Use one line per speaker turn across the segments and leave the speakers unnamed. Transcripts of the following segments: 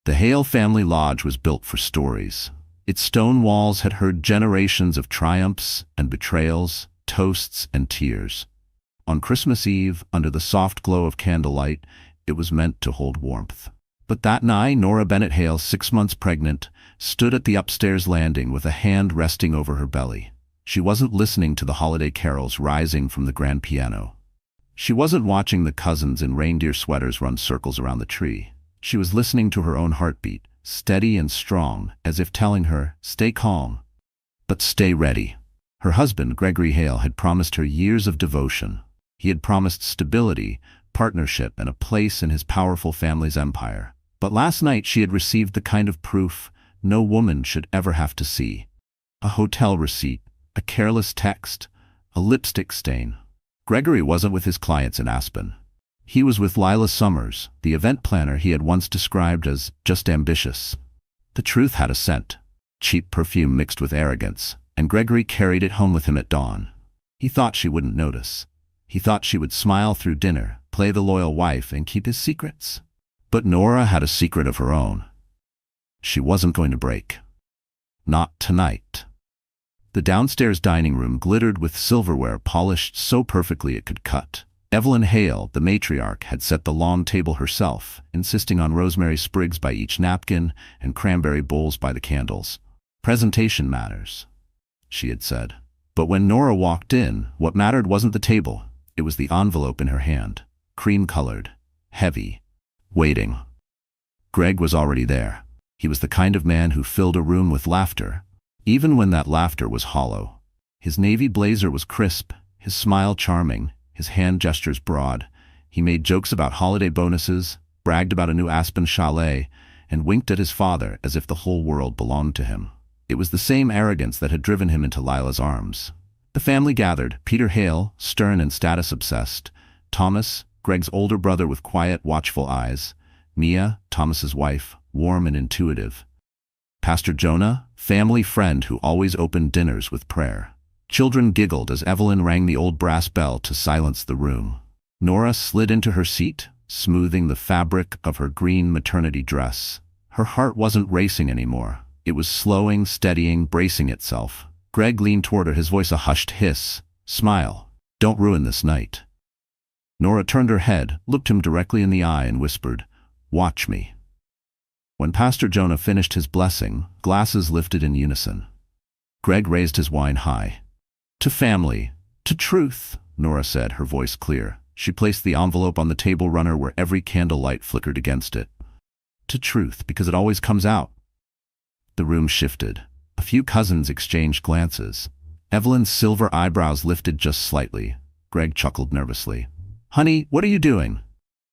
The Hale family lodge was built for stories. Its stone walls had heard generations of triumphs and betrayals, toasts and tears. On Christmas Eve, under the soft glow of candlelight, it was meant to hold warmth. But that night, Nora Bennett Hale, 6 months pregnant, stood at the upstairs landing with a hand resting over her belly. She wasn't listening to the holiday carols rising from the grand piano. She wasn't watching the cousins in reindeer sweaters run circles around the tree. She was listening to her own heartbeat, steady and strong, as if telling her, "Stay calm, but stay ready." Her husband, Gregory Hale, had promised her years of devotion. He had promised stability, partnership, and a place in his powerful family's empire. But last night she had received the kind of proof no woman should ever have to see. A hotel receipt, a careless text, a lipstick stain. Gregory wasn't with his clients in Aspen. He was with Lila Summers, the event planner he had once described as just ambitious. The truth had a scent, cheap perfume mixed with arrogance, and Gregory carried it home with him at dawn. He thought she wouldn't notice. He thought she would smile through dinner, play the loyal wife, and keep his secrets. But Nora had a secret of her own. She wasn't going to break. Not tonight. The downstairs dining room glittered with silverware polished so perfectly it could cut. Evelyn Hale, the matriarch, had set the long table herself, insisting on rosemary sprigs by each napkin and cranberry bowls by the candles. "Presentation matters," she had said. But when Nora walked in, what mattered wasn't the table. It was the envelope in her hand, cream-colored, heavy, waiting. Greg was already there. He was the kind of man who filled a room with laughter, even when that laughter was hollow. His navy blazer was crisp, his smile charming, his hand gestures broad. He made jokes about holiday bonuses, bragged about a new Aspen chalet, and winked at his father as if the whole world belonged to him. It was the same arrogance that had driven him into Lila's arms. The family gathered: Peter Hale, stern and status-obsessed; Thomas, Greg's older brother with quiet, watchful eyes; Mia, Thomas's wife, warm and intuitive; Pastor Jonah, family friend who always opened dinners with prayer. Children giggled as Evelyn rang the old brass bell to silence the room. Nora slid into her seat, smoothing the fabric of her green maternity dress. Her heart wasn't racing anymore. It was slowing, steadying, bracing itself. Greg leaned toward her, his voice a hushed hiss. "Smile. Don't ruin this night." Nora turned her head, looked him directly in the eye, and whispered, "Watch me." When Pastor Jonah finished his blessing, glasses lifted in unison. Greg raised his wine high. "To family, to truth," Nora said, her voice clear. She placed the envelope on the table runner where every candlelight flickered against it. "To truth, because it always comes out." The room shifted. A few cousins exchanged glances. Evelyn's silver eyebrows lifted just slightly. Greg chuckled nervously. "Honey, what are you doing?"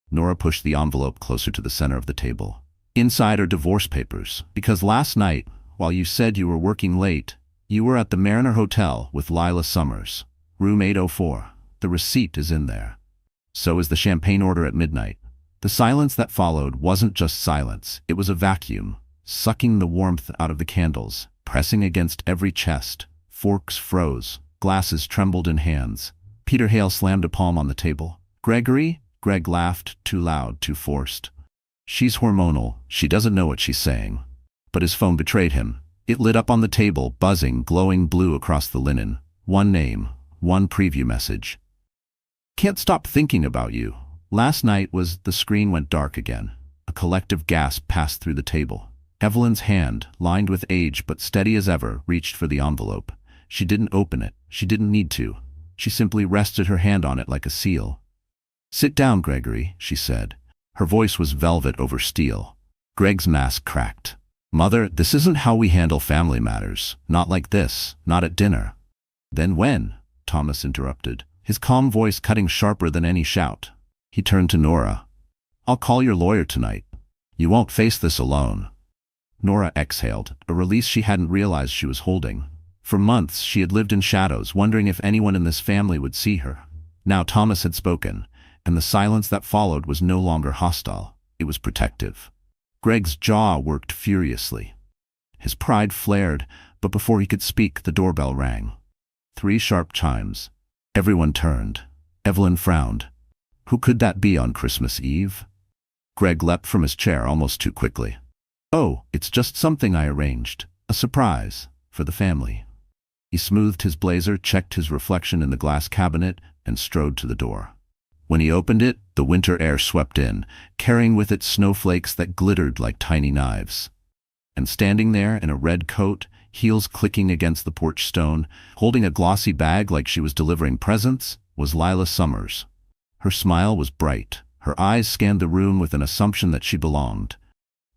Nora pushed the envelope closer to the center of the table. "Inside are divorce papers, because last night, while you said you were working late, you were at the Mariner Hotel with Lila Summers, room 804. The receipt is in there. So is the champagne order at midnight." The silence that followed wasn't just silence, it was a vacuum, sucking the warmth out of the candles, pressing against every chest. Forks froze, glasses trembled in hands. Peter Hale slammed a palm on the table. "Gregory?" Greg laughed, too loud, too forced. "She's hormonal, she doesn't know what she's saying." But his phone betrayed him. It lit up on the table, buzzing, glowing blue across the linen. One name, one preview message. "Can't stop thinking about you." Last night was... The screen went dark again. A collective gasp passed through the table. Evelyn's hand, lined with age but steady as ever, reached for the envelope. She didn't open it. She didn't need to. She simply rested her hand on it like a seal. "Sit down, Gregory," she said. Her voice was velvet over steel. Greg's mask cracked. "Mother, this isn't how we handle family matters. Not like this. Not at dinner." "Then when?" Thomas interrupted, his calm voice cutting sharper than any shout. He turned to Nora. "I'll call your lawyer tonight. You won't face this alone." Nora exhaled, a release she hadn't realized she was holding. For months she had lived in shadows, wondering if anyone in this family would see her. Now Thomas had spoken, and the silence that followed was no longer hostile. It was protective. Greg's jaw worked furiously. His pride flared, but before he could speak, the doorbell rang. 3 sharp chimes. Everyone turned. Evelyn frowned. Who could that be on Christmas Eve? Greg leapt from his chair almost too quickly. "Oh, it's just something I arranged. A surprise. For the family." He smoothed his blazer, checked his reflection in the glass cabinet, and strode to the door. When he opened it, the winter air swept in, carrying with it snowflakes that glittered like tiny knives. And standing there in a red coat, heels clicking against the porch stone, holding a glossy bag like she was delivering presents, was Lila Summers. Her smile was bright. Her eyes scanned the room with an assumption that she belonged.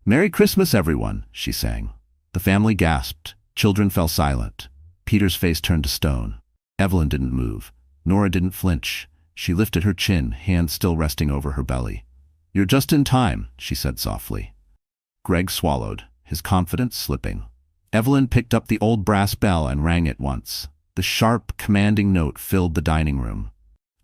"Merry Christmas, everyone," she sang. The family gasped. Children fell silent. Peter's face turned to stone. Evelyn didn't move. Nora didn't flinch. She lifted her chin, hand still resting over her belly. "You're just in time," she said softly. Greg swallowed, his confidence slipping. Evelyn picked up the old brass bell and rang it once. The sharp, commanding note filled the dining room.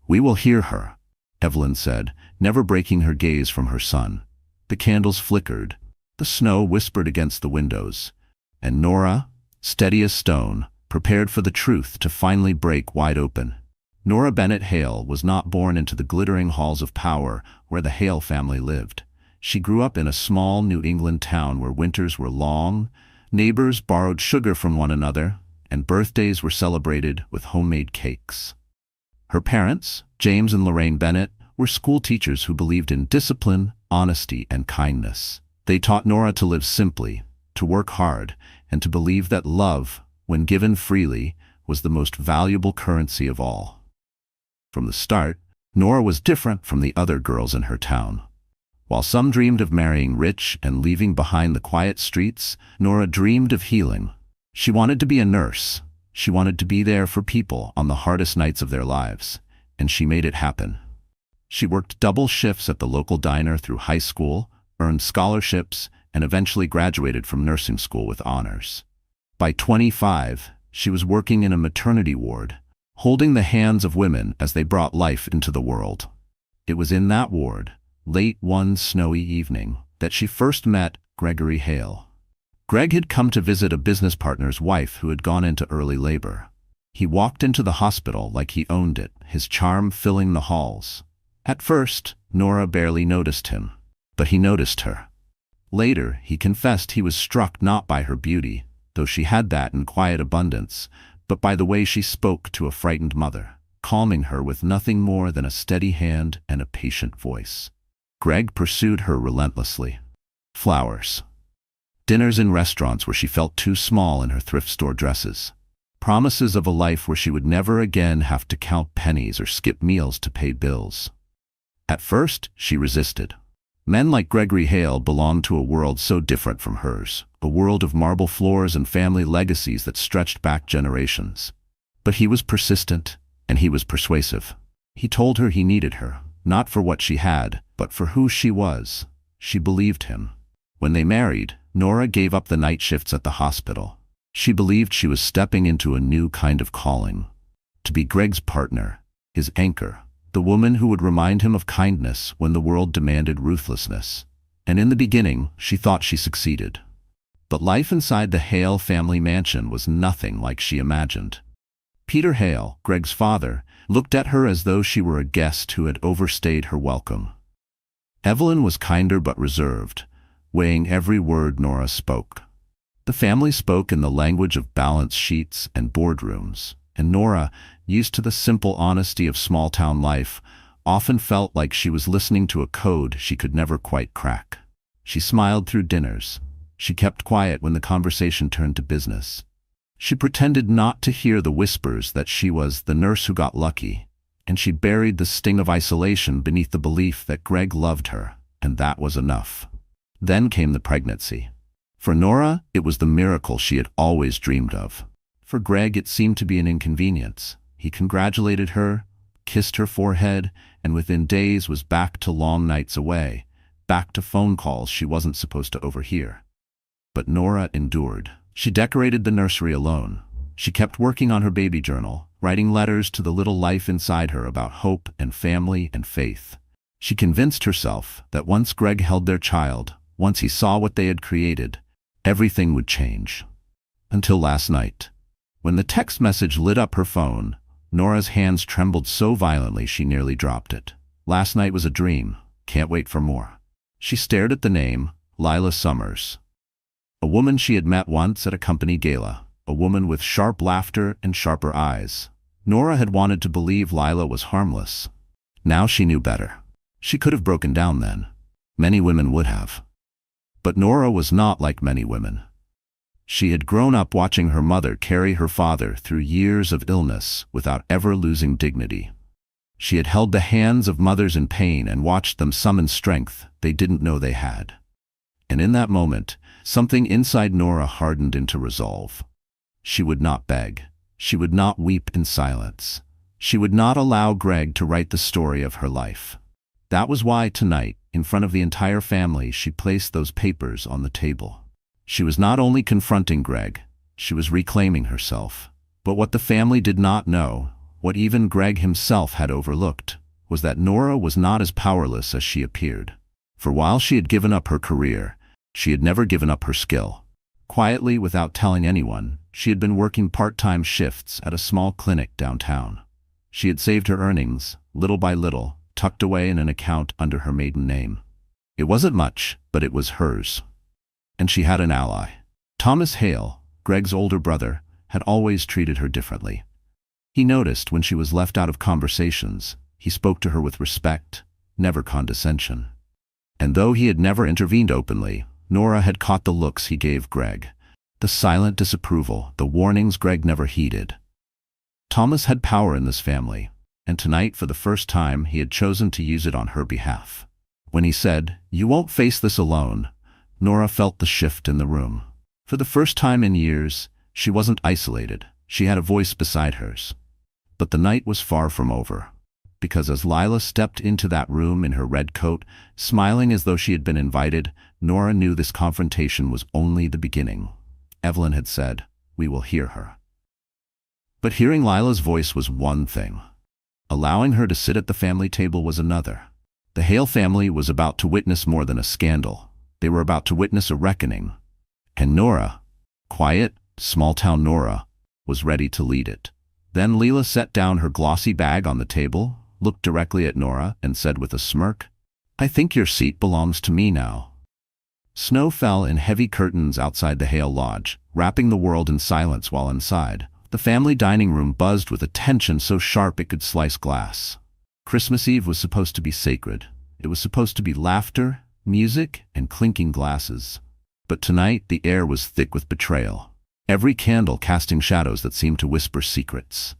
"We will hear her," Evelyn said, never breaking her gaze from her son. The candles flickered. The snow whispered against the windows. And Nora, steady as stone, prepared for the truth to finally break wide open. Nora Bennett Hale was not born into the glittering halls of power where the Hale family lived. She grew up in a small New England town where winters were long, neighbors borrowed sugar from one another, and birthdays were celebrated with homemade cakes. Her parents, James and Lorraine Bennett, were school teachers who believed in discipline, honesty, and kindness. They taught Nora to live simply, to work hard, and to believe that love, when given freely, was the most valuable currency of all. From the start, Nora was different from the other girls in her town. While some dreamed of marrying rich and leaving behind the quiet streets, Nora dreamed of healing. She wanted to be a nurse. She wanted to be there for people on the hardest nights of their lives, and she made it happen. She worked double shifts at the local diner through high school, earned scholarships, and eventually graduated from nursing school with honors. By 25, she was working in a maternity ward, holding the hands of women as they brought life into the world. It was in that ward, late one snowy evening, that she first met Gregory Hale. Greg had come to visit a business partner's wife who had gone into early labor. He walked into the hospital like he owned it, his charm filling the halls. At first, Nora barely noticed him, but he noticed her. Later, he confessed he was struck not by her beauty, though she had that in quiet abundance, but by the way she spoke to a frightened mother, calming her with nothing more than a steady hand and a patient voice. Greg pursued her relentlessly. Flowers. Dinners in restaurants where she felt too small in her thrift store dresses. Promises of a life where she would never again have to count pennies or skip meals to pay bills. At first, she resisted. Men like Gregory Hale belonged to a world so different from hers, a world of marble floors and family legacies that stretched back generations. But he was persistent, and he was persuasive. He told her he needed her, not for what she had, but for who she was. She believed him. When they married, Nora gave up the night shifts at the hospital. She believed she was stepping into a new kind of calling. To be Greg's partner, his anchor, the woman who would remind him of kindness when the world demanded ruthlessness. And in the beginning, she thought she succeeded. But life inside the Hale family mansion was nothing like she imagined. Peter Hale, Greg's father, looked at her as though she were a guest who had overstayed her welcome. Evelyn was kinder but reserved, weighing every word Nora spoke. The family spoke in the language of balance sheets and boardrooms, and Nora, used to the simple honesty of small-town life, often felt like she was listening to a code she could never quite crack. She smiled through dinners. She kept quiet when the conversation turned to business. She pretended not to hear the whispers that she was the nurse who got lucky, and she buried the sting of isolation beneath the belief that Greg loved her, and that was enough. Then came the pregnancy. For Nora, it was the miracle she had always dreamed of. For Greg, it seemed to be an inconvenience. He congratulated her, kissed her forehead, and within days was back to long nights away, back to phone calls she wasn't supposed to overhear. But Nora endured. She decorated the nursery alone. She kept working on her baby journal, writing letters to the little life inside her about hope and family and faith. She convinced herself that once Greg held their child, once he saw what they had created, everything would change. Until last night. When the text message lit up her phone, Nora's hands trembled so violently she nearly dropped it. Last night was a dream. Can't wait for more. She stared at the name, Lila Summers. A woman she had met once at a company gala, a woman with sharp laughter and sharper eyes. Nora had wanted to believe Lila was harmless. Now she knew better. She could have broken down then. Many women would have. But Nora was not like many women. She had grown up watching her mother carry her father through years of illness without ever losing dignity. She had held the hands of mothers in pain and watched them summon strength they didn't know they had. And in that moment, something inside Nora hardened into resolve. She would not beg. She would not weep in silence. She would not allow Greg to write the story of her life. That was why tonight, in front of the entire family, she placed those papers on the table. She was not only confronting Greg, she was reclaiming herself. But what the family did not know, what even Greg himself had overlooked, was that Nora was not as powerless as she appeared. For while she had given up her career, she had never given up her skill. Quietly, without telling anyone, she had been working part-time shifts at a small clinic downtown. She had saved her earnings, little by little, tucked away in an account under her maiden name. It wasn't much, but it was hers. And she had an ally. Thomas Hale, Greg's older brother, had always treated her differently. He noticed when she was left out of conversations, he spoke to her with respect, never condescension. And though he had never intervened openly, Nora had caught the looks he gave Greg, the silent disapproval, the warnings Greg never heeded. Thomas had power in this family, and tonight for the first time he had chosen to use it on her behalf. When he said, "You won't face this alone," Nora felt the shift in the room. For the first time in years, she wasn't isolated. She had a voice beside hers. But the night was far from over. Because as Lila stepped into that room in her red coat, smiling as though she had been invited, Nora knew this confrontation was only the beginning. Evelyn had said, "We will hear her." But hearing Lila's voice was one thing. Allowing her to sit at the family table was another. The Hale family was about to witness more than a scandal. They were about to witness a reckoning. And Nora, quiet, small-town Nora, was ready to lead it. Then Lila set down her glossy bag on the table, looked directly at Nora, and said with a smirk, "I think your seat belongs to me now." Snow fell in heavy curtains outside the Hale lodge, wrapping the world in silence while inside. The family dining room buzzed with a tension so sharp it could slice glass. Christmas Eve was supposed to be sacred. It was supposed to be laughter, music, and clinking glasses. But tonight the air was thick with betrayal, every candle casting shadows that seemed to whisper secrets.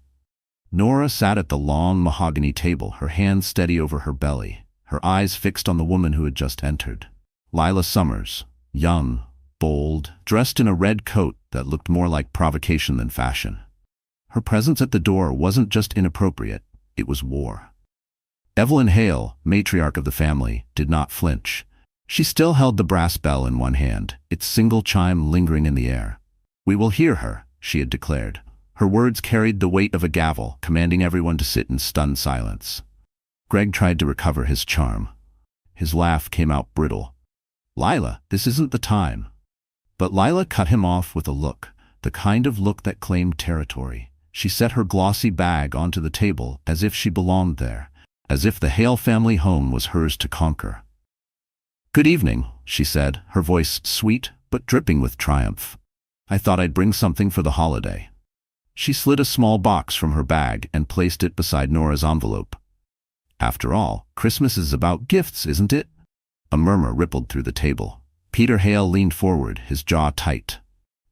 Nora sat at the long mahogany table, her hands steady over her belly, her eyes fixed on the woman who had just entered. Lila Summers, young, bold, dressed in a red coat that looked more like provocation than fashion. Her presence at the door wasn't just inappropriate, it was war. Evelyn Hale, matriarch of the family, did not flinch. She still held the brass bell in one hand, its single chime lingering in the air. "We will hear her," she had declared. Her words carried the weight of a gavel, commanding everyone to sit in stunned silence. Greg tried to recover his charm. His laugh came out brittle. "Lila, this isn't the time." But Lila cut him off with a look, the kind of look that claimed territory. She set her glossy bag onto the table as if she belonged there, as if the Hale family home was hers to conquer. "Good evening," she said, her voice sweet but dripping with triumph. "I thought I'd bring something for the holiday." She slid a small box from her bag and placed it beside Nora's envelope. "After all, Christmas is about gifts, isn't it?" A murmur rippled through the table. Peter Hale leaned forward, his jaw tight.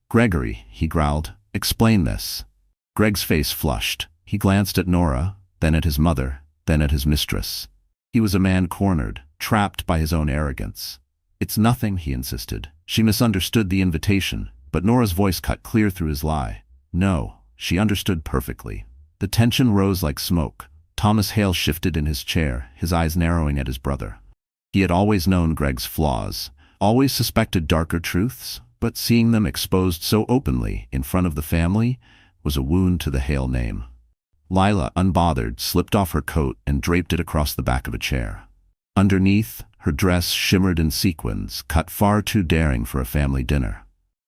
"Gregory," he growled, "explain this." Greg's face flushed. He glanced at Nora, then at his mother, then at his mistress. He was a man cornered, trapped by his own arrogance. "It's nothing," he insisted. She misunderstood the invitation, but Nora's voice cut clear through his lie. No, she understood perfectly. The tension rose like smoke. Thomas Hale shifted in his chair, his eyes narrowing at his brother. He had always known Greg's flaws, always suspected darker truths, but seeing them exposed so openly in front of the family was a wound to the Hale name. Lila, unbothered, slipped off her coat and draped it across the back of a chair. Underneath, her dress shimmered in sequins, cut far too daring for a family dinner.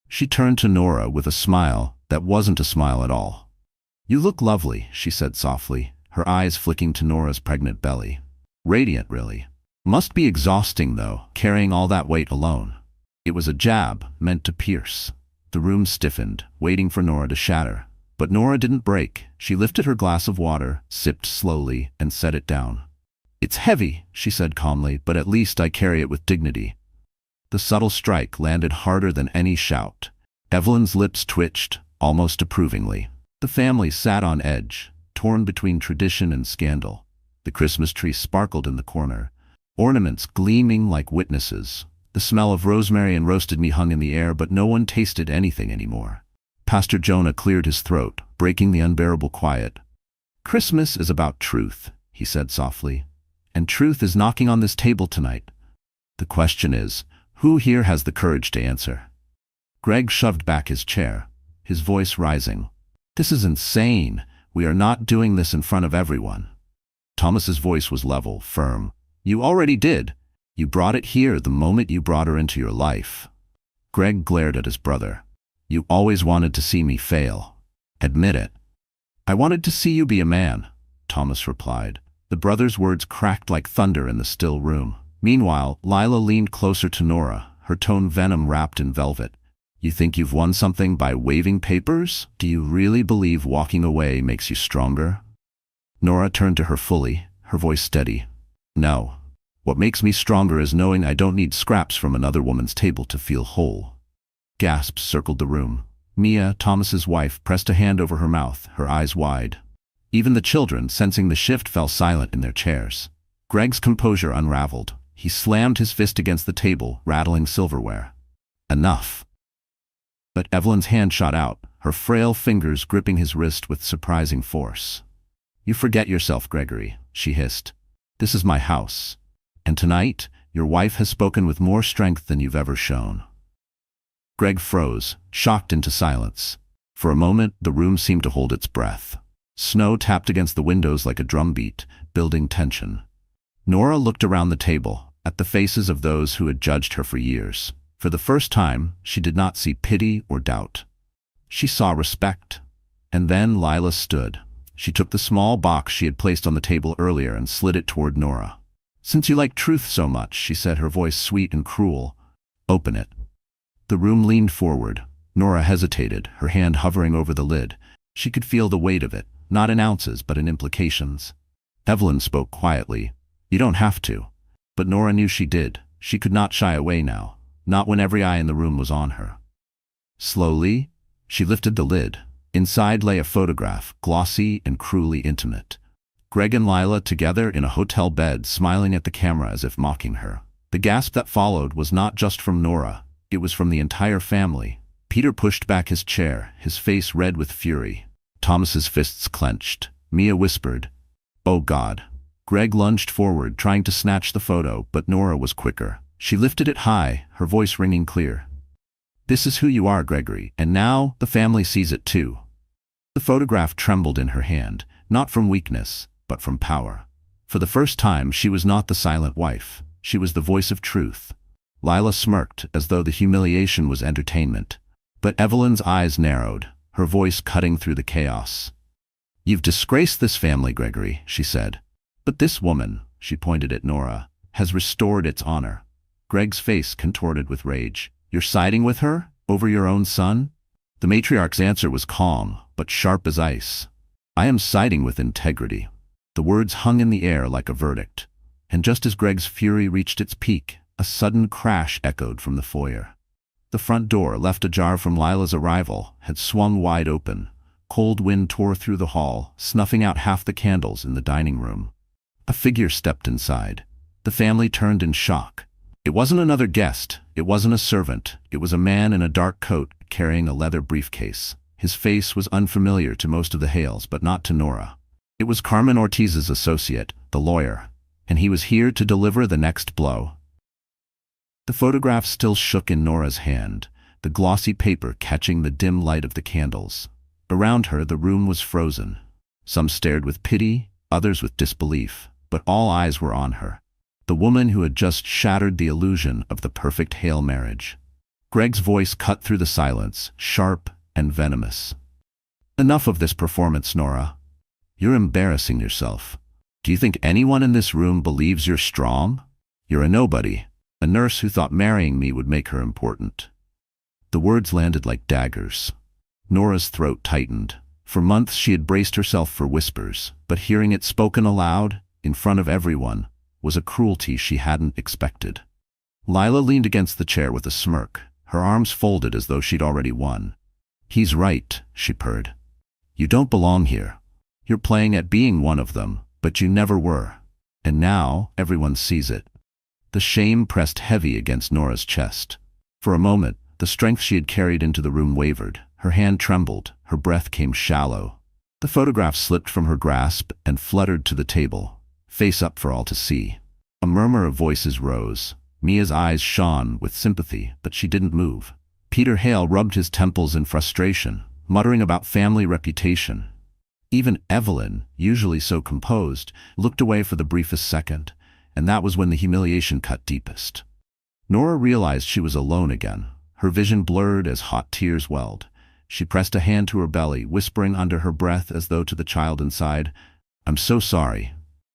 She turned to Nora with a smile that wasn't a smile at all. "You look lovely," she said softly, her eyes flicking to Nora's pregnant belly. "Radiant, really. Must be exhausting, though, carrying all that weight alone." It was a jab, meant to pierce. The room stiffened, waiting for Nora to shatter. But Nora didn't break. She lifted her glass of water, sipped slowly, and set it down. "It's heavy," she said calmly, "but at least I carry it with dignity." The subtle strike landed harder than any shout. Evelyn's lips twitched, almost approvingly. The family sat on edge, torn between tradition and scandal. The Christmas tree sparkled in the corner, ornaments gleaming like witnesses. The smell of rosemary and roasted meat hung in the air, but no one tasted anything anymore. Pastor Jonah cleared his throat, breaking the unbearable quiet. "Christmas is about truth," he said softly. "And truth is knocking on this table tonight. The question is, who here has the courage to answer?" Greg shoved back his chair, his voice rising. "This is insane. We are not doing this in front of everyone." Thomas's voice was level, firm. "You already did. You brought it here the moment you brought her into your life." Greg glared at his brother. "You always wanted to see me fail. Admit it." "I wanted to see you be a man," Thomas replied. The brother's words cracked like thunder in the still room. Meanwhile, Lila leaned closer to Nora, her tone venom wrapped in velvet. "You think you've won something by waving papers? Do you really believe walking away makes you stronger?" Nora turned to her fully, her voice steady. "No. What makes me stronger is knowing I don't need scraps from another woman's table to feel whole." Gasps circled the room. Mia, Thomas's wife, pressed a hand over her mouth, her eyes wide. Even the children, sensing the shift, fell silent in their chairs. Greg's composure unraveled. He slammed his fist against the table, rattling silverware. "Enough." But Evelyn's hand shot out, her frail fingers gripping his wrist with surprising force. "You forget yourself, Gregory," she hissed. "This is my house. And tonight, your wife has spoken with more strength than you've ever shown." Greg froze, shocked into silence. For a moment, the room seemed to hold its breath. Snow tapped against the windows like a drumbeat, building tension. Nora looked around the table, at the faces of those who had judged her for years. For the first time, she did not see pity or doubt. She saw respect. And then Lila stood. She took the small box she had placed on the table earlier and slid it toward Nora. "Since you like truth so much," she said, her voice sweet and cruel, "open it." The room leaned forward. Nora hesitated, her hand hovering over the lid. She could feel the weight of it, not in ounces but in implications. Evelyn spoke quietly. "You don't have to." But Nora knew she did. She could not shy away now, not when every eye in the room was on her. Slowly, she lifted the lid. Inside lay a photograph, glossy and cruelly intimate. Greg and Lila together in a hotel bed, smiling at the camera as if mocking her. The gasp that followed was not just from Nora. It was from the entire family. Peter pushed back his chair, his face red with fury. Thomas's fists clenched. Mia whispered, "Oh God." Greg lunged forward, trying to snatch the photo, but Nora was quicker. She lifted it high, her voice ringing clear. "This is who you are, Gregory, and now the family sees it too." The photograph trembled in her hand, not from weakness, but from power. For the first time, she was not the silent wife. She was the voice of truth. Lila smirked, as though the humiliation was entertainment. But Evelyn's eyes narrowed, her voice cutting through the chaos. "You've disgraced this family, Gregory," she said. "But this woman," she pointed at Nora, "has restored its honor." Greg's face contorted with rage. "You're siding with her? Over your own son?" The matriarch's answer was calm, but sharp as ice. "I am siding with integrity." The words hung in the air like a verdict. And just as Greg's fury reached its peak, a sudden crash echoed from the foyer. The front door, left ajar from Lila's arrival, had swung wide open. Cold wind tore through the hall, snuffing out half the candles in the dining room. A figure stepped inside. The family turned in shock. It wasn't another guest. It wasn't a servant. It was a man in a dark coat carrying a leather briefcase. His face was unfamiliar to most of the Hales, but not to Nora. It was Carmen Ortiz's associate, the lawyer, and he was here to deliver the next blow. The photograph still shook in Nora's hand, the glossy paper catching the dim light of the candles. Around her, the room was frozen. Some stared with pity, others with disbelief, but all eyes were on her. The woman who had just shattered the illusion of the perfect Hale marriage. Greg's voice cut through the silence, sharp and venomous. "Enough of this performance, Nora. You're embarrassing yourself. Do you think anyone in this room believes you're strong? You're a nobody. A nurse who thought marrying me would make her important. The words landed like daggers. Nora's throat tightened. For months she had braced herself for whispers, but hearing it spoken aloud, in front of everyone, was a cruelty she hadn't expected. Lila leaned against the chair with a smirk, her arms folded as though she'd already won. "He's right," she purred. "You don't belong here. You're playing at being one of them, but you never were. And now, everyone sees it." The shame pressed heavy against Nora's chest. For a moment, the strength she had carried into the room wavered. Her hand trembled, her breath came shallow. The photograph slipped from her grasp and fluttered to the table, face up for all to see. A murmur of voices rose. Mia's eyes shone with sympathy, but she didn't move. Peter Hale rubbed his temples in frustration, muttering about family reputation. Even Evelyn, usually so composed, looked away for the briefest second, and that was when the humiliation cut deepest. Nora realized she was alone again. Her vision blurred as hot tears welled. She pressed a hand to her belly, whispering under her breath as though to the child inside, "I'm so sorry."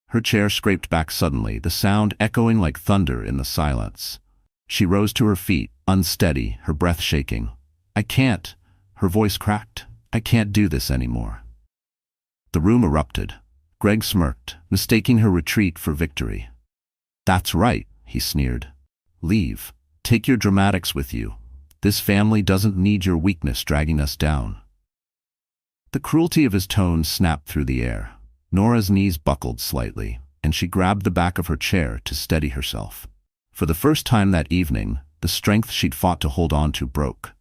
Her chair scraped back suddenly, the sound echoing like thunder in the silence. She rose to her feet, unsteady, her breath shaking. "I can't," her voice cracked. "I can't do this anymore." The room erupted. Greg smirked, mistaking her retreat for victory. "That's right," he sneered. "Leave. Take your dramatics with you. This family doesn't need your weakness dragging us down." The cruelty of his tone snapped through the air. Nora's knees buckled slightly, and she grabbed the back of her chair to steady herself. For the first time that evening, the strength she'd fought to hold on to broke.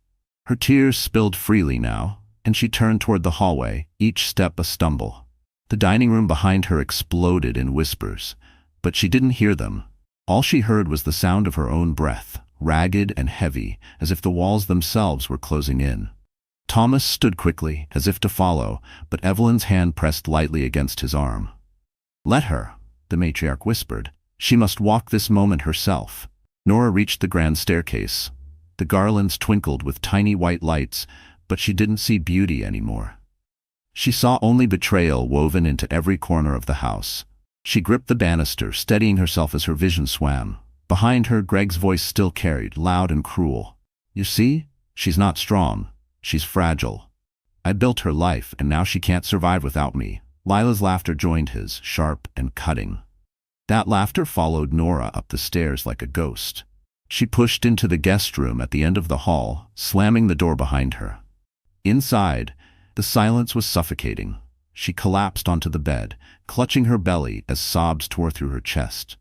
Her tears spilled freely now, and she turned toward the hallway, each step a stumble. The dining room behind her exploded in whispers, but she didn't hear them. All she heard was the sound of her own breath, ragged and heavy, as if the walls themselves were closing in. Thomas stood quickly, as if to follow, but Evelyn's hand pressed lightly against his arm. "Let her," the matriarch whispered. "She must walk this moment herself." Nora reached the grand staircase. The garlands twinkled with tiny white lights, but she didn't see beauty anymore. She saw only betrayal woven into every corner of the house. She gripped the banister, steadying herself as her vision swam. Behind her, Greg's voice still carried, loud and cruel. "You see? She's not strong. She's fragile. I built her life, and now she can't survive without me." Lila's laughter joined his, sharp and cutting. That laughter followed Nora up the stairs like a ghost. She pushed into the guest room at the end of the hall, slamming the door behind her. Inside, the silence was suffocating. She collapsed onto the bed, clutching her belly as sobs tore through her chest.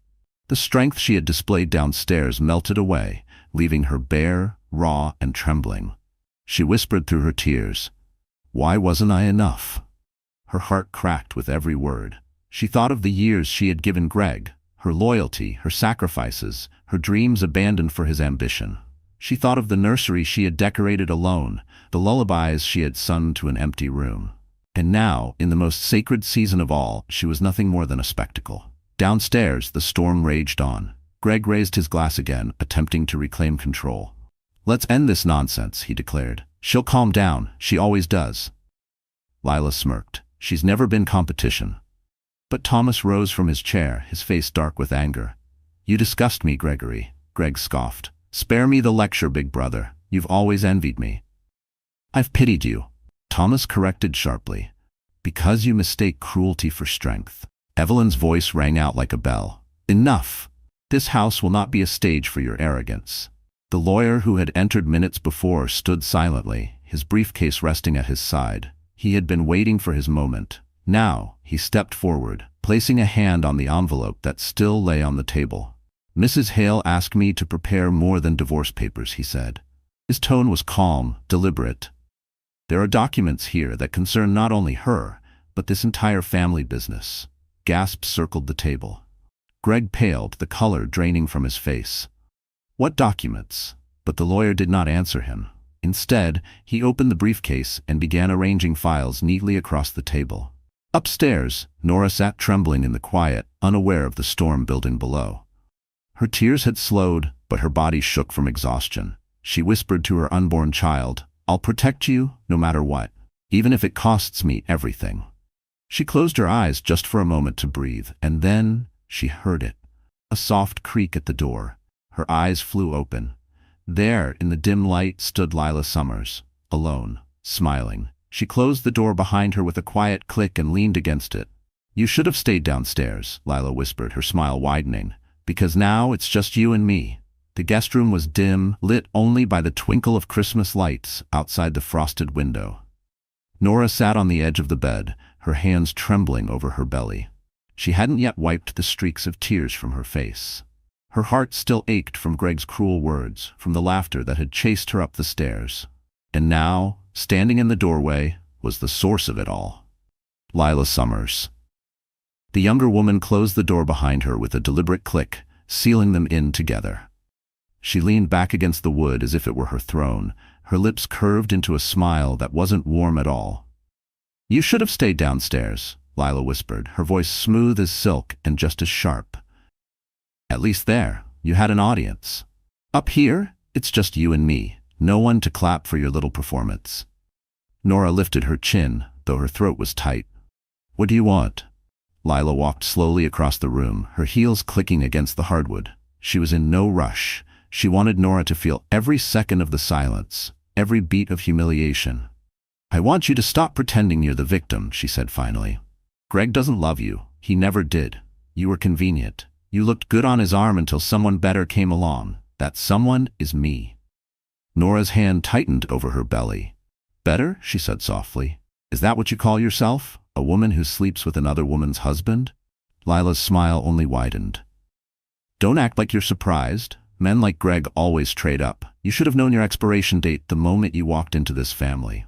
The strength she had displayed downstairs melted away, leaving her bare, raw, and trembling. She whispered through her tears, "Why wasn't I enough?" Her heart cracked with every word. She thought of the years she had given Greg, her loyalty, her sacrifices, her dreams abandoned for his ambition. She thought of the nursery she had decorated alone, the lullabies she had sung to an empty room. And now, in the most sacred season of all, she was nothing more than a spectacle. Downstairs, the storm raged on. Greg raised his glass again, attempting to reclaim control. "Let's end this nonsense," he declared. "She'll calm down. She always does." Lila smirked. "She's never been competition." But Thomas rose from his chair, his face dark with anger. "You disgust me, Gregory," Greg scoffed. "Spare me the lecture, big brother. You've always envied me." "I've pitied you," Thomas corrected sharply. "Because you mistake cruelty for strength." Evelyn's voice rang out like a bell. "Enough! This house will not be a stage for your arrogance." The lawyer who had entered minutes before stood silently, his briefcase resting at his side. He had been waiting for his moment. Now, he stepped forward, placing a hand on the envelope that still lay on the table. "Mrs. Hale asked me to prepare more than divorce papers," he said. His tone was calm, deliberate. "There are documents here that concern not only her, but this entire family business." Gasps circled the table. Greg paled, the color draining from his face. "What documents?" But the lawyer did not answer him. Instead, he opened the briefcase and began arranging files neatly across the table. Upstairs, Nora sat trembling in the quiet, unaware of the storm building below. Her tears had slowed, but her body shook from exhaustion. She whispered to her unborn child, "I'll protect you, no matter what, even if it costs me everything." She closed her eyes just for a moment to breathe, and then she heard it. A soft creak at the door. Her eyes flew open. There, in the dim light, stood Lila Summers, alone, smiling. She closed the door behind her with a quiet click and leaned against it. "You should have stayed downstairs," Lila whispered, her smile widening, "because now it's just you and me." The guest room was dim, lit only by the twinkle of Christmas lights outside the frosted window. Nora sat on the edge of the bed, her hands trembling over her belly. She hadn't yet wiped the streaks of tears from her face. Her heart still ached from Greg's cruel words, from the laughter that had chased her up the stairs. And now, standing in the doorway, was the source of it all. Lila Summers. The younger woman closed the door behind her with a deliberate click, sealing them in together. She leaned back against the wood as if it were her throne, her lips curved into a smile that wasn't warm at all. "You should have stayed downstairs," Lila whispered, her voice smooth as silk and just as sharp. "At least there, you had an audience. Up here, it's just you and me, no one to clap for your little performance." Nora lifted her chin, though her throat was tight. "What do you want?" Lila walked slowly across the room, her heels clicking against the hardwood. She was in no rush. She wanted Nora to feel every second of the silence, every beat of humiliation. "I want you to stop pretending you're the victim," she said finally. "Greg doesn't love you. He never did. You were convenient. You looked good on his arm until someone better came along. That someone is me." Nora's hand tightened over her belly. "Better?" she said softly. "Is that what you call yourself? A woman who sleeps with another woman's husband?" Lila's smile only widened. "Don't act like you're surprised. Men like Greg always trade up. You should have known your expiration date the moment you walked into this family."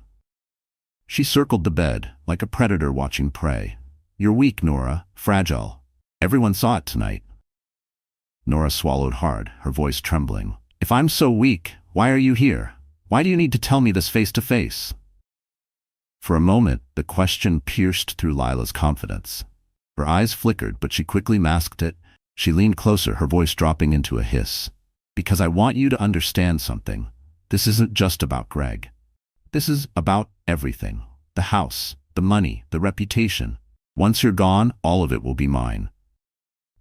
She circled the bed, like a predator watching prey. "You're weak, Nora. Fragile. Everyone saw it tonight." Nora swallowed hard, her voice trembling. "If I'm so weak, why are you here? Why do you need to tell me this face to face?" For a moment, the question pierced through Lila's confidence. Her eyes flickered, but she quickly masked it. She leaned closer, her voice dropping into a hiss. "Because I want you to understand something. This isn't just about Greg. This is about everything. The house, the money, the reputation. Once you're gone, all of it will be mine."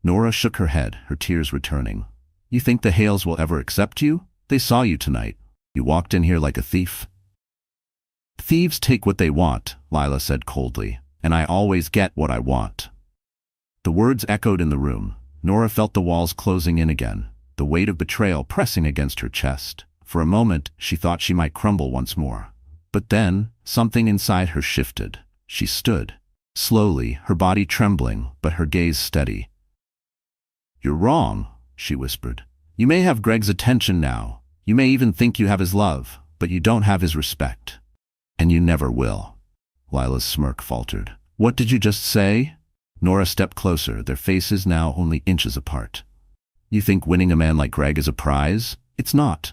Nora shook her head, her tears returning. "You think the Hales will ever accept you? They saw you tonight. You walked in here like a thief." "Thieves take what they want," Lila said coldly, "and I always get what I want." The words echoed in the room. Nora felt the walls closing in again, the weight of betrayal pressing against her chest. For a moment, she thought she might crumble once more. But then, something inside her shifted. She stood, slowly, her body trembling, but her gaze steady. "You're wrong," she whispered. "You may have Greg's attention now. You may even think you have his love, but you don't have his respect. And you never will." Lila's smirk faltered. "What did you just say?" Nora stepped closer, their faces now only inches apart. "You think winning a man like Greg is a prize? It's not.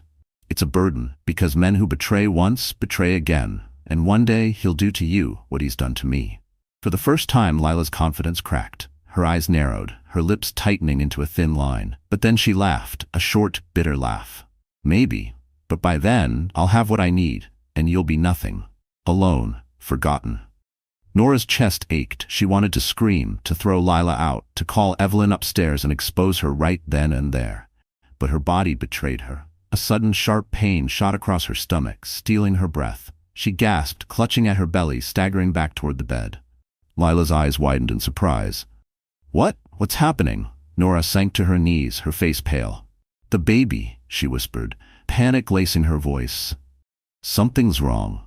It's a burden, because men who betray once betray again, and one day he'll do to you what he's done to me." For the first time, Lila's confidence cracked. Her eyes narrowed, her lips tightening into a thin line. But then she laughed, a short, bitter laugh. "Maybe, but by then, I'll have what I need, and you'll be nothing. Alone, forgotten." Nora's chest ached. She wanted to scream, to throw Lila out, to call Evelyn upstairs and expose her right then and there. But her body betrayed her. A sudden sharp pain shot across her stomach, stealing her breath. She gasped, clutching at her belly, staggering back toward the bed. Lila's eyes widened in surprise. What's happening?" Nora sank to her knees, her face pale. "The baby," she whispered, panic lacing her voice. "Something's wrong."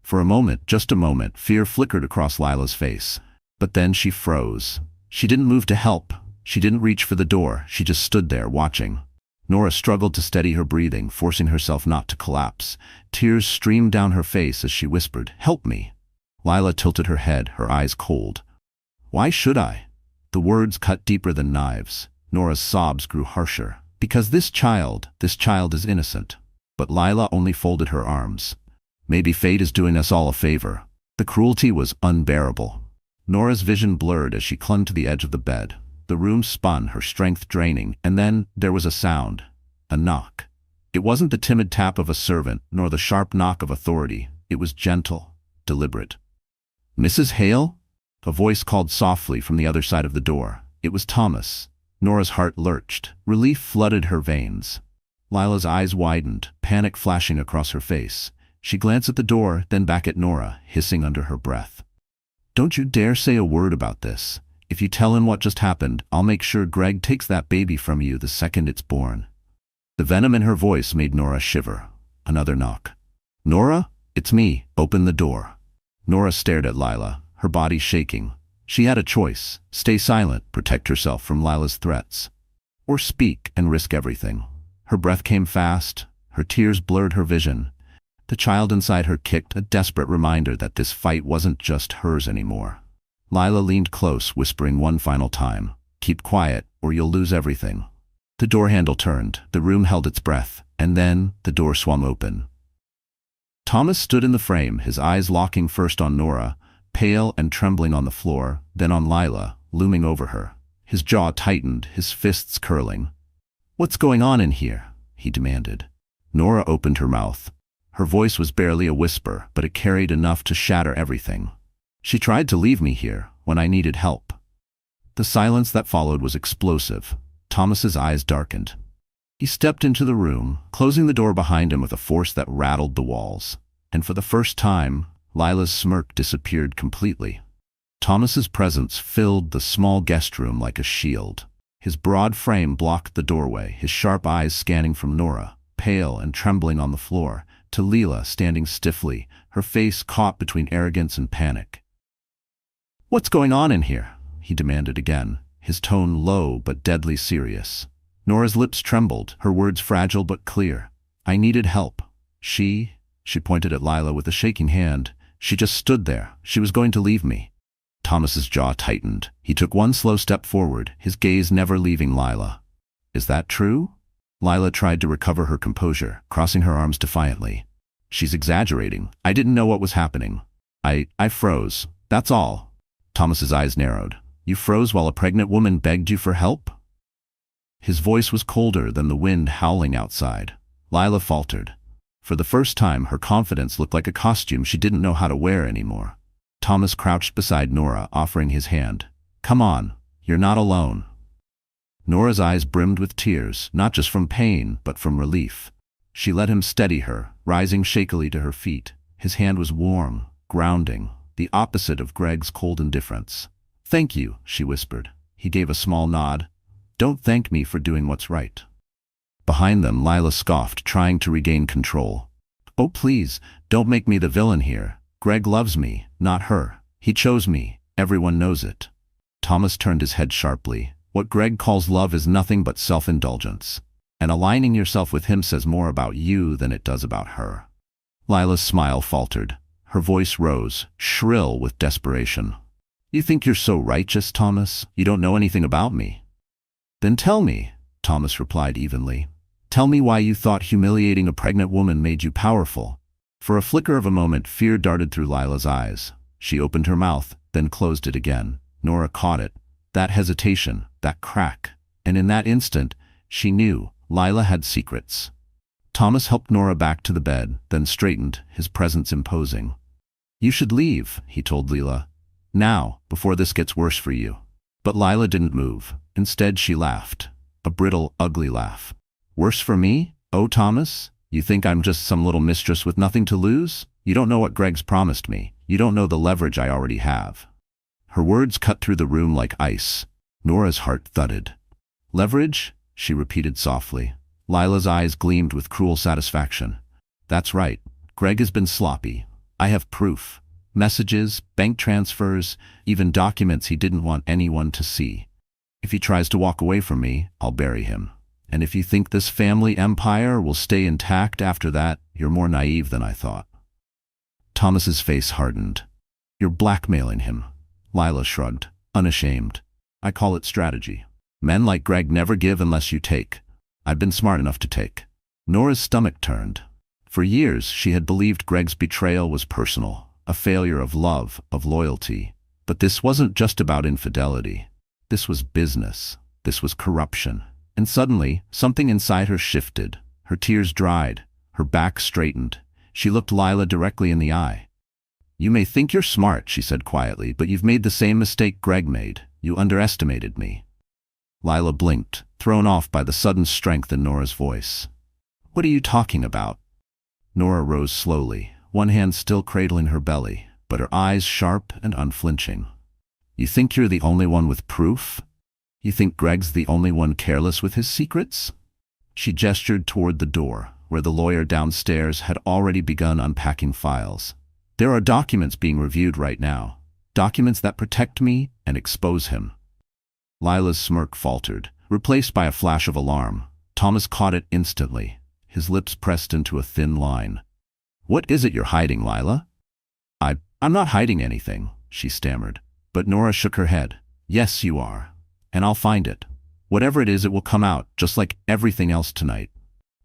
For a moment, just a moment, fear flickered across Lila's face. But then she froze. She didn't move to help. She didn't reach for the door. She just stood there, watching. Nora struggled to steady her breathing, forcing herself not to collapse. Tears streamed down her face as she whispered, "Help me." Lila tilted her head, her eyes cold. "Why should I?" The words cut deeper than knives. Nora's sobs grew harsher. "Because this child is innocent." But Lila only folded her arms. "Maybe fate is doing us all a favor." The cruelty was unbearable. Nora's vision blurred as she clung to the edge of the bed. The room spun, her strength draining, and then there was a sound. A knock. It wasn't the timid tap of a servant, nor the sharp knock of authority. It was gentle, deliberate. "Mrs. Hale?" A voice called softly from the other side of the door. It was Thomas. Nora's heart lurched. Relief flooded her veins. Lila's eyes widened, panic flashing across her face. She glanced at the door, then back at Nora, hissing under her breath. "Don't you dare say a word about this. If you tell him what just happened, I'll make sure Greg takes that baby from you the second it's born." The venom in her voice made Nora shiver. Another knock. "Nora? It's me. Open the door." Nora stared at Lila, her body shaking. She had a choice: stay silent, protect herself from Lila's threats, or speak and risk everything. Her breath came fast, her tears blurred her vision. The child inside her kicked, a desperate reminder that this fight wasn't just hers anymore. Lila leaned close, whispering one final time, "Keep quiet, or you'll lose everything." The door handle turned, the room held its breath, and then the door swung open. Thomas stood in the frame, his eyes locking first on Nora, pale and trembling on the floor, then on Lila, looming over her. His jaw tightened, his fists curling. "What's going on in here?" he demanded. Nora opened her mouth. Her voice was barely a whisper, but it carried enough to shatter everything. "She tried to leave me here when I needed help." The silence that followed was explosive. Thomas's eyes darkened. He stepped into the room, closing the door behind him with a force that rattled the walls. And for the first time, Lila's smirk disappeared completely. Thomas's presence filled the small guest room like a shield. His broad frame blocked the doorway, his sharp eyes scanning from Nora, pale and trembling on the floor, to Lila standing stiffly, her face caught between arrogance and panic. "What's going on in here?" he demanded again, his tone low but deadly serious. Nora's lips trembled, her words fragile but clear. "I needed help. She pointed at Lila with a shaking hand. "She just stood there. She was going to leave me." Thomas's jaw tightened. He took one slow step forward, his gaze never leaving Lila. "Is that true?" Lila tried to recover her composure, crossing her arms defiantly. "She's exaggerating. I didn't know what was happening. I froze. That's all." Thomas's eyes narrowed. "You froze while a pregnant woman begged you for help?" His voice was colder than the wind howling outside. Lila faltered. For the first time, her confidence looked like a costume she didn't know how to wear anymore. Thomas crouched beside Nora, offering his hand. "Come on, you're not alone." Nora's eyes brimmed with tears, not just from pain, but from relief. She let him steady her, rising shakily to her feet. His hand was warm, grounding, the opposite of Greg's cold indifference. "Thank you," she whispered. He gave a small nod. "Don't thank me for doing what's right." Behind them, Lila scoffed, trying to regain control. "Oh, please, don't make me the villain here. Greg loves me, not her. He chose me. Everyone knows it." Thomas turned his head sharply. "What Greg calls love is nothing but self-indulgence. And aligning yourself with him says more about you than it does about her." Lila's smile faltered. Her voice rose, shrill with desperation. "You think you're so righteous, Thomas? You don't know anything about me." "Then tell me," Thomas replied evenly. "Tell me why you thought humiliating a pregnant woman made you powerful." For a flicker of a moment, fear darted through Lila's eyes. She opened her mouth, then closed it again. Nora caught it. That hesitation, that crack. And in that instant, she knew Lila had secrets. Thomas helped Nora back to the bed, then straightened, his presence imposing. "You should leave," he told Lila. "Now, before this gets worse for you." But Lila didn't move. Instead, she laughed. A brittle, ugly laugh. "Worse for me? Oh, Thomas? You think I'm just some little mistress with nothing to lose? You don't know what Greg's promised me. You don't know the leverage I already have." Her words cut through the room like ice. Nora's heart thudded. "Leverage?" she repeated softly. Lila's eyes gleamed with cruel satisfaction. "That's right. Greg has been sloppy. I have proof. Messages, bank transfers, even documents he didn't want anyone to see. If he tries to walk away from me, I'll bury him. And if you think this family empire will stay intact after that, you're more naive than I thought." Thomas's face hardened. "You're blackmailing him." Lila shrugged, unashamed. "I call it strategy. Men like Greg never give unless you take. I've been smart enough to take." Nora's stomach turned. For years, she had believed Greg's betrayal was personal, a failure of love, of loyalty. But this wasn't just about infidelity. This was business. This was corruption. And suddenly, something inside her shifted. Her tears dried. Her back straightened. She looked Lila directly in the eye. "You may think you're smart," she said quietly, "but you've made the same mistake Greg made. You underestimated me." Lila blinked, thrown off by the sudden strength in Nora's voice. "What are you talking about?" Nora rose slowly, one hand still cradling her belly, but her eyes sharp and unflinching. "You think you're the only one with proof? You think Greg's the only one careless with his secrets?" She gestured toward the door, where the lawyer downstairs had already begun unpacking files. "There are documents being reviewed right now. Documents that protect me and expose him." Lila's smirk faltered, replaced by a flash of alarm. Thomas caught it instantly, his lips pressed into a thin line. "What is it you're hiding, Lila?" I'm not hiding anything," she stammered. But Nora shook her head. "Yes, you are. And I'll find it. Whatever it is, it will come out, just like everything else tonight."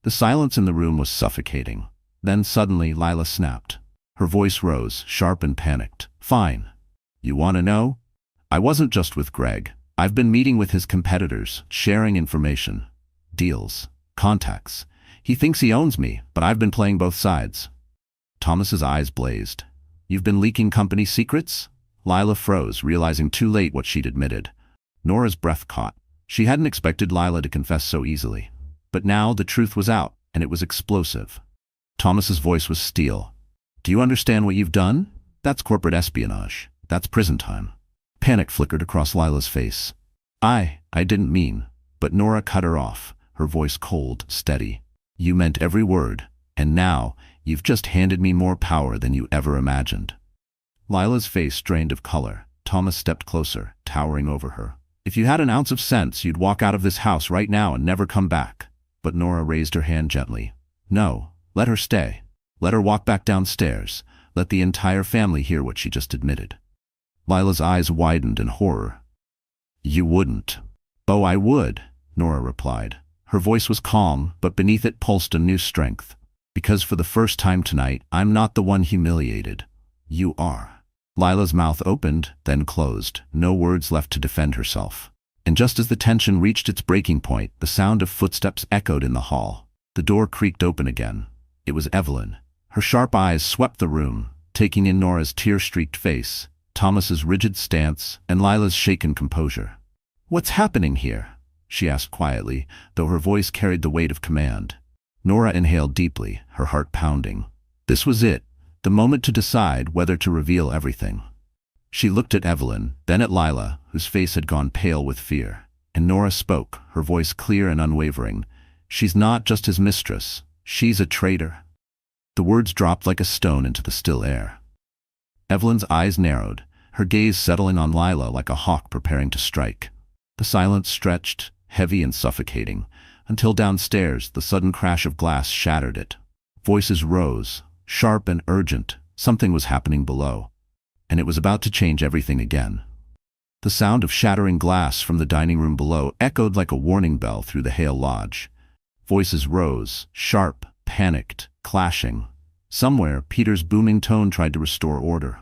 The silence in the room was suffocating. Then suddenly Lila snapped. Her voice rose, sharp and panicked. "Fine. You want to know? I wasn't just with Greg. I've been meeting with his competitors, sharing information. Deals. Contacts. He thinks he owns me, but I've been playing both sides." Thomas's eyes blazed. "You've been leaking company secrets?" Lila froze, realizing too late what she'd admitted. Nora's breath caught. She hadn't expected Lila to confess so easily. But now the truth was out, and it was explosive. Thomas's voice was steel. "Do you understand what you've done? That's corporate espionage. That's prison time." Panic flickered across Lila's face. I didn't mean." But Nora cut her off, her voice cold, steady. "You meant every word, and now you've just handed me more power than you ever imagined." Lila's face drained of color. Thomas stepped closer, towering over her. "If you had an ounce of sense, you'd walk out of this house right now and never come back." But Nora raised her hand gently. "No, let her stay. Let her walk back downstairs. Let the entire family hear what she just admitted." Lila's eyes widened in horror. "You wouldn't." "Oh, I would," Nora replied. Her voice was calm, but beneath it pulsed a new strength. "Because for the first time tonight, I'm not the one humiliated. You are." Lila's mouth opened, then closed, no words left to defend herself. And just as the tension reached its breaking point, the sound of footsteps echoed in the hall. The door creaked open again. It was Evelyn. Her sharp eyes swept the room, taking in Nora's tear-streaked face, Thomas's rigid stance, and Lila's shaken composure. "What's happening here?" she asked quietly, though her voice carried the weight of command. Nora inhaled deeply, her heart pounding. This was it. The moment to decide whether to reveal everything. She looked at Evelyn, then at Lila, whose face had gone pale with fear. And Nora spoke, her voice clear and unwavering. "She's not just his mistress. She's a traitor." The words dropped like a stone into the still air. Evelyn's eyes narrowed, her gaze settling on Lila like a hawk preparing to strike. The silence stretched, heavy and suffocating, until downstairs the sudden crash of glass shattered it. Voices rose, sharp and urgent. Something was happening below, and it was about to change everything again. The sound of shattering glass from the dining room below echoed like a warning bell through the Hale Lodge. Voices rose, sharp, panicked, clashing. Somewhere, Peter's booming tone tried to restore order.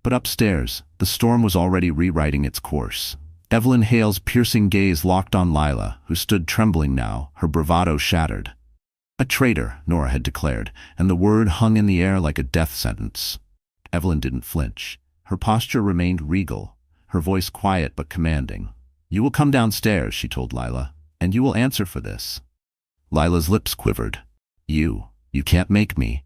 But upstairs, the storm was already rewriting its course. Evelyn Hale's piercing gaze locked on Lila, who stood trembling now, her bravado shattered. "A traitor," Nora had declared, and the word hung in the air like a death sentence. Evelyn didn't flinch. Her posture remained regal, her voice quiet but commanding. "You will come downstairs," she told Lila, "and you will answer for this." Lila's lips quivered. You can't make me."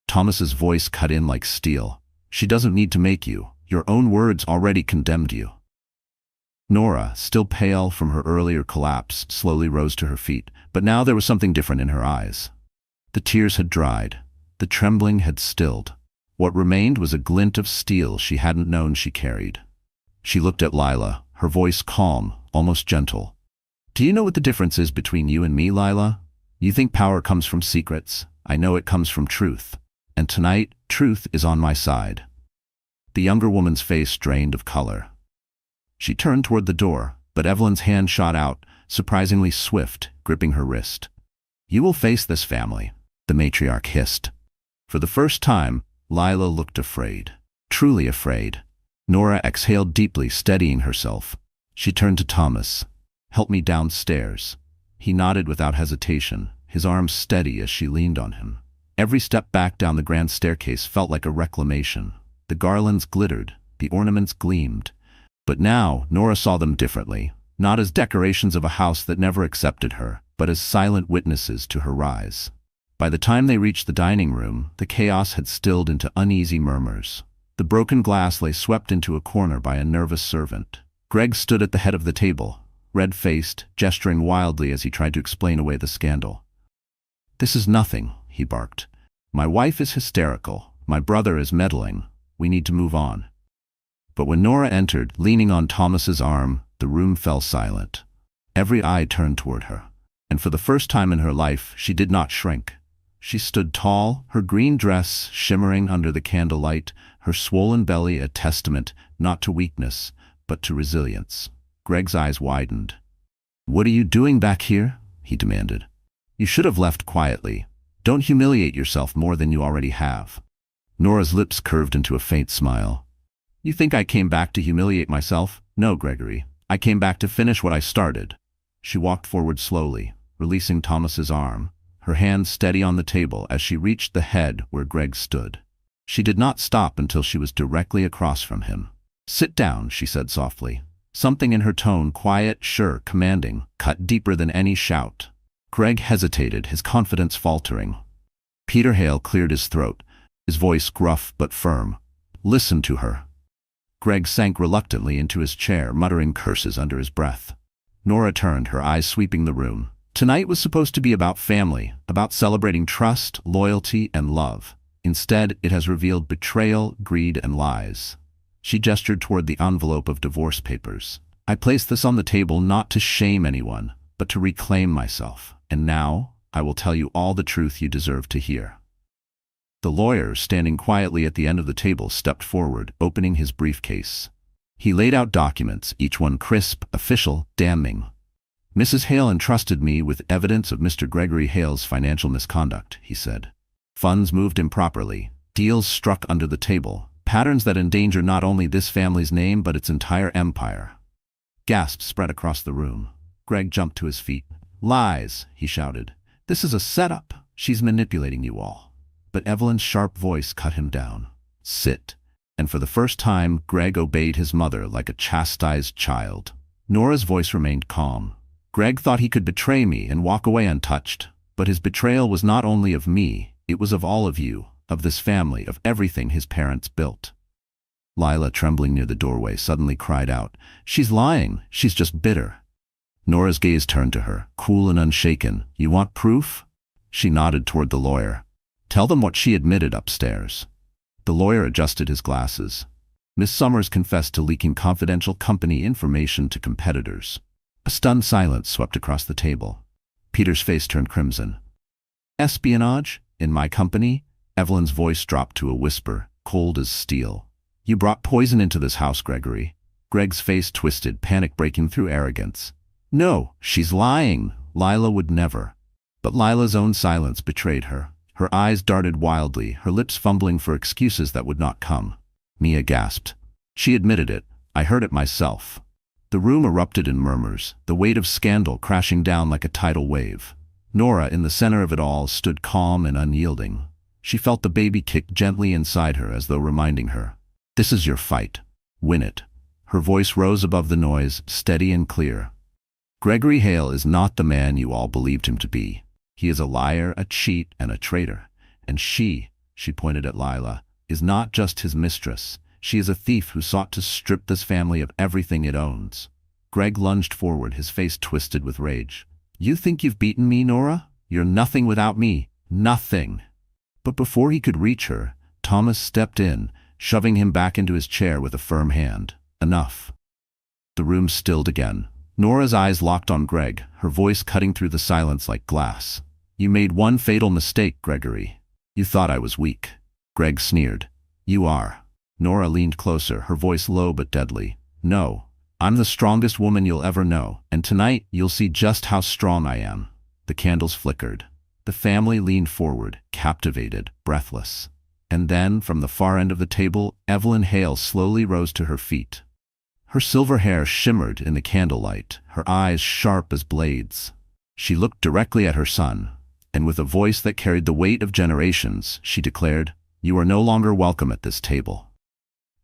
Thomas's voice cut in like steel. "She doesn't need to make you. Your own words already condemned you." Nora, still pale from her earlier collapse, slowly rose to her feet, but now there was something different in her eyes. The tears had dried. The trembling had stilled. What remained was a glint of steel she hadn't known she carried. She looked at Lila, her voice calm, almost gentle. "Do you know what the difference is between you and me, Lila? You think power comes from secrets. I know it comes from truth. And tonight, truth is on my side." The younger woman's face drained of color. She turned toward the door, but Evelyn's hand shot out, surprisingly swift, gripping her wrist. "You will face this family," the matriarch hissed. For the first time, Lila looked afraid. Truly afraid. Nora exhaled deeply, steadying herself. She turned to Thomas. "Help me downstairs." He nodded without hesitation, his arms steady as she leaned on him. Every step back down the grand staircase felt like a reclamation. The garlands glittered, the ornaments gleamed. But now, Nora saw them differently. not as decorations of a house that never accepted her, but as silent witnesses to her rise. By the time they reached the dining room, the chaos had stilled into uneasy murmurs. The broken glass lay swept into a corner by a nervous servant. Greg stood at the head of the table, red-faced, gesturing wildly as he tried to explain away the scandal. "This is nothing," he barked. "My wife is hysterical. My brother is meddling. We need to move on." But when Nora entered, leaning on Thomas's arm, the room fell silent. Every eye turned toward her, and for the first time in her life, she did not shrink. She stood tall, her green dress shimmering under the candlelight, her swollen belly a testament not to weakness, but to resilience. Greg's eyes widened. "What are you doing back here?" he demanded. "You should have left quietly. Don't humiliate yourself more than you already have." Nora's lips curved into a faint smile. "You think I came back to humiliate myself? No, Gregory. I came back to finish what I started." She walked forward slowly, releasing Thomas's arm, her hand steady on the table as she reached the head where Greg stood. She did not stop until she was directly across from him. "Sit down," she said softly. Something in her tone, quiet, sure, commanding, cut deeper than any shout. Greg hesitated, his confidence faltering. Peter Hale cleared his throat, his voice gruff but firm. "Listen to her." Greg sank reluctantly into his chair, muttering curses under his breath. Nora turned, her eyes sweeping the room. Tonight was supposed to be about family, about celebrating trust, loyalty, and love. Instead, it has revealed betrayal, greed, and lies. She gestured toward the envelope of divorce papers. "I placed this on the table not to shame anyone, but to reclaim myself. And now, I will tell you all the truth you deserve to hear." The lawyer, standing quietly at the end of the table, stepped forward, opening his briefcase. He laid out documents, each one crisp, official, damning. "Mrs. Hale entrusted me with evidence of Mr. Gregory Hale's financial misconduct," he said. "Funds moved improperly, deals struck under the table, patterns that endanger not only this family's name but its entire empire." Gasps spread across the room. Greg jumped to his feet. "Lies," he shouted. "This is a setup. She's manipulating you all." But Evelyn's sharp voice cut him down. "Sit." And for the first time, Greg obeyed his mother like a chastised child. Nora's voice remained calm. "Greg thought he could betray me and walk away untouched. But his betrayal was not only of me, it was of all of you, of this family, of everything his parents built." Lila, trembling near the doorway, suddenly cried out, "She's lying. She's just bitter." Nora's gaze turned to her, cool and unshaken. "You want proof?" She nodded toward the lawyer. "Tell them what she admitted upstairs." The lawyer adjusted his glasses. "Miss Summers confessed to leaking confidential company information to competitors." A stunned silence swept across the table. Peter's face turned crimson. "Espionage? In my company?" Evelyn's voice dropped to a whisper, cold as steel. "You brought poison into this house, Gregory." Greg's face twisted, panic breaking through arrogance. "No, she's lying. Lila would never." But Lila's own silence betrayed her. Her eyes darted wildly, her lips fumbling for excuses that would not come. Mia gasped. "She admitted it. I heard it myself." The room erupted in murmurs, the weight of scandal crashing down like a tidal wave. Nora, in the center of it all, stood calm and unyielding. She felt the baby kick gently inside her as though reminding her, "This is your fight. Win it." Her voice rose above the noise, steady and clear. "Gregory Hale is not the man you all believed him to be. He is a liar, a cheat, and a traitor. And she pointed at Lila, is not just his mistress. She is a thief who sought to strip this family of everything it owns." Greg lunged forward, his face twisted with rage. "You think you've beaten me, Nora? You're nothing without me. Nothing." But before he could reach her, Thomas stepped in, shoving him back into his chair with a firm hand. "Enough." The room stilled again. Nora's eyes locked on Greg, her voice cutting through the silence like glass. "You made one fatal mistake, Gregory. You thought I was weak." Greg sneered. "You are." Nora leaned closer, her voice low but deadly. "No, I'm the strongest woman you'll ever know, and tonight you'll see just how strong I am." The candles flickered. The family leaned forward, captivated, breathless. And then, from the far end of the table, Evelyn Hale slowly rose to her feet. Her silver hair shimmered in the candlelight, her eyes sharp as blades. She looked directly at her son, and with a voice that carried the weight of generations, she declared, "You are no longer welcome at this table."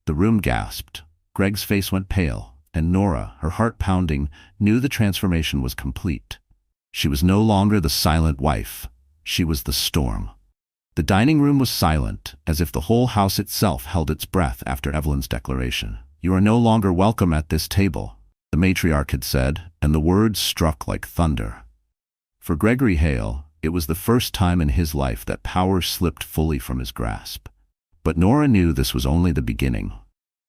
The room gasped. Greg's face went pale. and Nora, her heart pounding, knew the transformation was complete. She was no longer the silent wife. She was the storm. The dining room was silent, as if the whole house itself held its breath after Evelyn's declaration. "You are no longer welcome at this table," the matriarch had said, and the words struck like thunder. For Gregory Hale, it was the first time in his life that power slipped fully from his grasp. But Nora knew this was only the beginning.